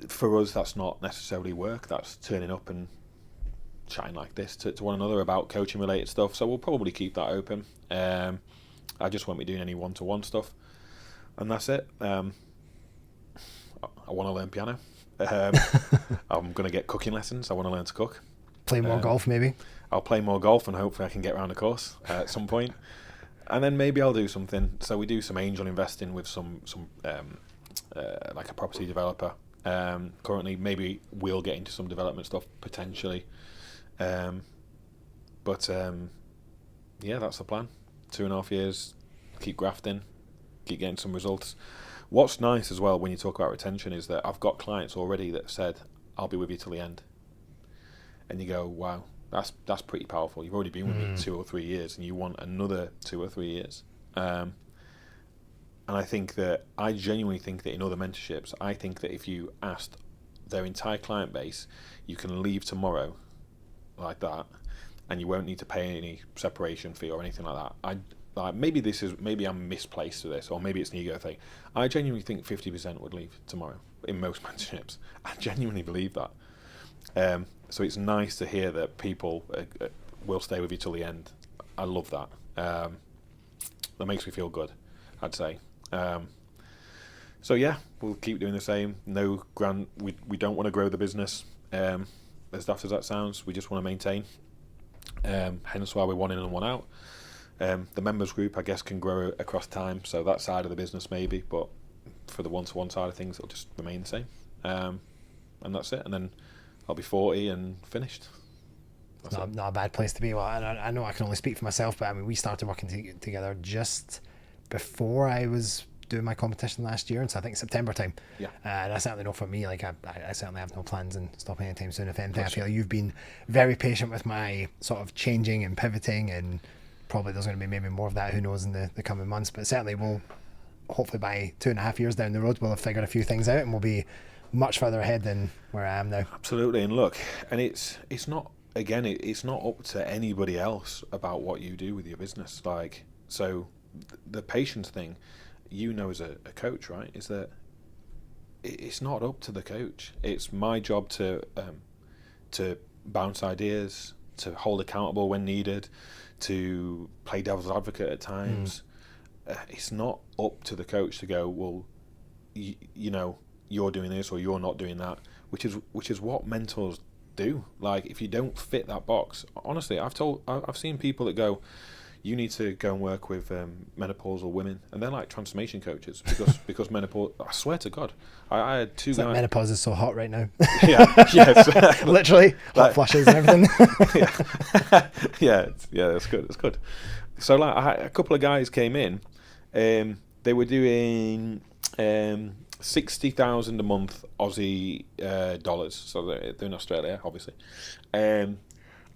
For us, that's not necessarily work. That's turning up and chatting like this to one another about coaching related stuff. So we'll probably keep that open. I just won't be doing any one-to-one stuff, and that's it. I want to learn piano. I'm going to get cooking lessons. I want to learn to cook. Play more golf, maybe. I'll play more golf, and hopefully I can get around the course at some point. And then maybe I'll do something. So we do some angel investing with some like a property developer. Currently, maybe we'll get into some development stuff potentially. But that's the plan. 2.5 years, keep grafting, keep getting some results. What's nice as well when you talk about retention is that I've got clients already that said, I'll be with you till the end. And you go, wow, that's pretty powerful. You've already been with me 2 or 3 years, and you want another 2 or 3 years. And I genuinely think that in other mentorships, I think that if you asked their entire client base, you can leave tomorrow like that, and you won't need to pay any separation fee or anything like that. Maybe I'm misplaced to this, or maybe it's an ego thing. I genuinely think 50% would leave tomorrow in most mentorships. I genuinely believe that. So it's nice to hear that people will stay with you till the end. I love that. That makes me feel good, I'd say. So yeah, we'll keep doing the same. No grant. We don't want to grow the business. As daft as that sounds, we just want to maintain. Hence why we're 1 in and 1 out. The members group, I guess, can grow across time. So that side of the business maybe, but for the one-to-one side of things, it'll just remain the same. And that's it. And then I'll be 40 and finished. Not a bad place to be. Well, I know I can only speak for myself, but I mean, we started working together just before I was doing my competition last year, and so I think September time. Yeah. And I certainly know for me, like I certainly have no plans in stopping anytime soon. If anything, I feel like you've been very patient with my sort of changing and pivoting, and probably there's going to be maybe more of that, who knows, in the coming months. But certainly we'll, hopefully by 2.5 years down the road, we'll have figured a few things out, and we'll be much further ahead than where I am now. Absolutely. And look, and it's not, again, it's not up to anybody else about what you do with your business. Like, so the patience thing, as a coach, right, is that it's not up to the coach. It's my job to bounce ideas, to hold accountable when needed, to play devil's advocate at times. It's not up to the coach to go, well, you're doing this or you're not doing that, which is what mentors do. Like, if you don't fit that box, honestly, I've seen people that go, you need to go and work with menopausal women, and they're like transformation coaches because menopause. I swear to God, I had 2 guys. Menopause is so hot right now. Yes, literally hot flushes and everything. yeah, that's good. That's good. So like, I had a couple of guys came in. They were doing 60,000 a month Aussie dollars. So they're in Australia, obviously, and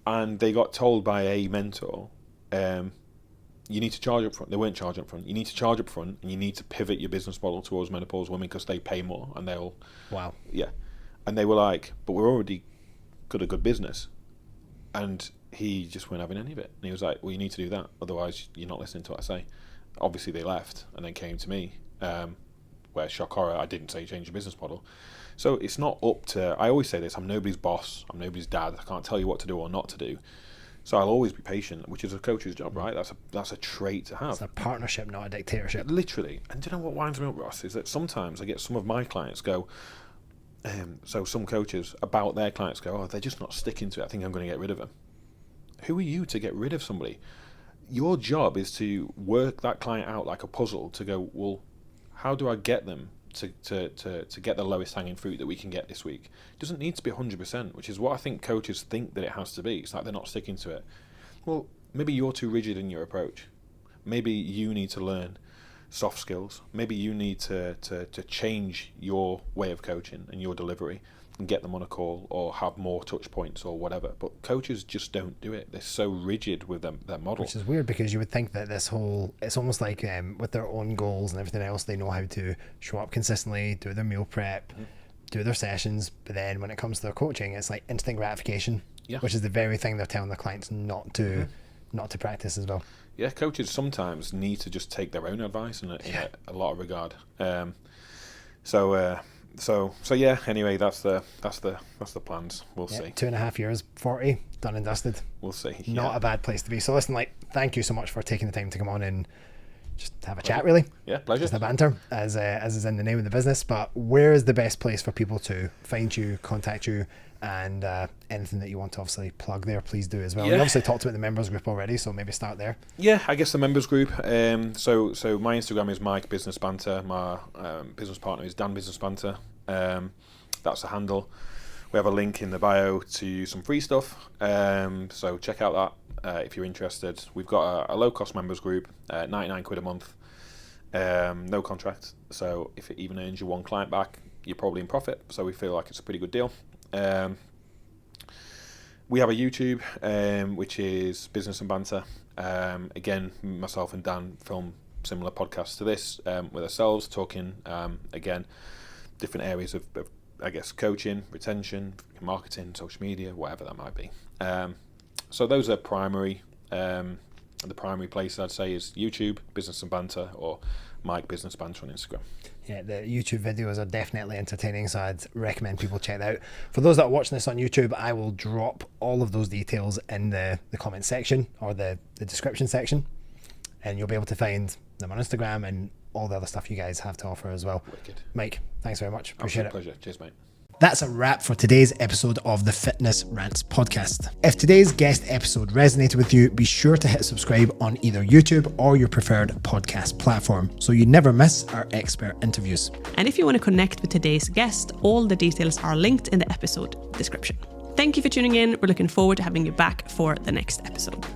they got told by a mentor. You need to charge up front. They weren't charging up front. You need to charge up front, and you need to pivot your business model towards menopausal women because they pay more, and they'll. Wow. Yeah, and they were like, but we're already got a good business, and he just weren't having any of it. And he was like, well, you need to do that, otherwise you're not listening to what I say. Obviously, they left and then came to me. Where shock horror, I didn't say change your business model. So it's not up to. I always say this: I'm nobody's boss. I'm nobody's dad. I can't tell you what to do or not to do. So I'll always be patient, which is a coach's job, right? That's a trait to have. It's a partnership, not a dictatorship. Literally. And do you know what winds me up, Ross, is that sometimes I get some of my clients go, so some coaches about their clients go, oh, they're just not sticking to it. I think I'm going to get rid of them. Who are you to get rid of somebody? Your job is to work that client out like a puzzle to go, well, how do I get them to get the lowest hanging fruit that we can get this week? It doesn't need to be 100%, which is what I think coaches think that it has to be. It's like they're not sticking to it. Well, maybe you're too rigid in your approach. Maybe you need to learn soft skills. Maybe you need to change your way of coaching and your delivery and get them on a call or have more touch points or whatever. But coaches just don't do it. They're so rigid with their model. Which is weird, because you would think that it's almost like with their own goals and everything else, they know how to show up consistently, do their meal prep, do their sessions. But then when it comes to their coaching, it's like instant gratification, which is the very thing they're telling their clients not to practice as well. Yeah, coaches sometimes need to just take their own advice in a lot of regard. So yeah. Anyway, that's the plans. We'll see. 2.5 years, 40, done and dusted. We'll see. Not a bad place to be. So listen, like, thank you so much for taking the time to come on and just have a chat. Really. Yeah, pleasure. Just a banter, as is in the name of the business. But where is the best place for people to find you, contact you, and anything that you want to obviously plug there, please do as well. We obviously talked about the members group already, so maybe start there. Yeah, I guess the members group. So my Instagram is Mike Business Banter. My business partner is Dan Business Banter. That's the handle. We have a link in the bio to some free stuff. So check out that if you're interested. We've got a low cost members group, 99 quid a month. No contract. So if it even earns you one client back, you're probably in profit. So we feel like it's a pretty good deal. We have a YouTube, which is Business and Banter. Again, myself and Dan film similar podcasts to this with ourselves, talking, again, different areas of I guess, coaching, retention, marketing, social media, whatever that might be. So those are primary. The primary place I'd say is YouTube, Business and Banter, or Mike Business Banter on Instagram. Yeah, the YouTube videos are definitely entertaining, so I'd recommend people check that out. For those that are watching this on YouTube, I will drop all of those details in the comment section or the description section, and you'll be able to find them on Instagram and all the other stuff you guys have to offer as well. Wicked. Mike, thanks very much. Appreciate it. Pleasure. Cheers, mate. That's a wrap for today's episode of the Fitness Rants podcast. If today's guest episode resonated with you, be sure to hit subscribe on either YouTube or your preferred podcast platform so you never miss our expert interviews. And if you want to connect with today's guest, all the details are linked in the episode description. Thank you for tuning in. We're looking forward to having you back for the next episode.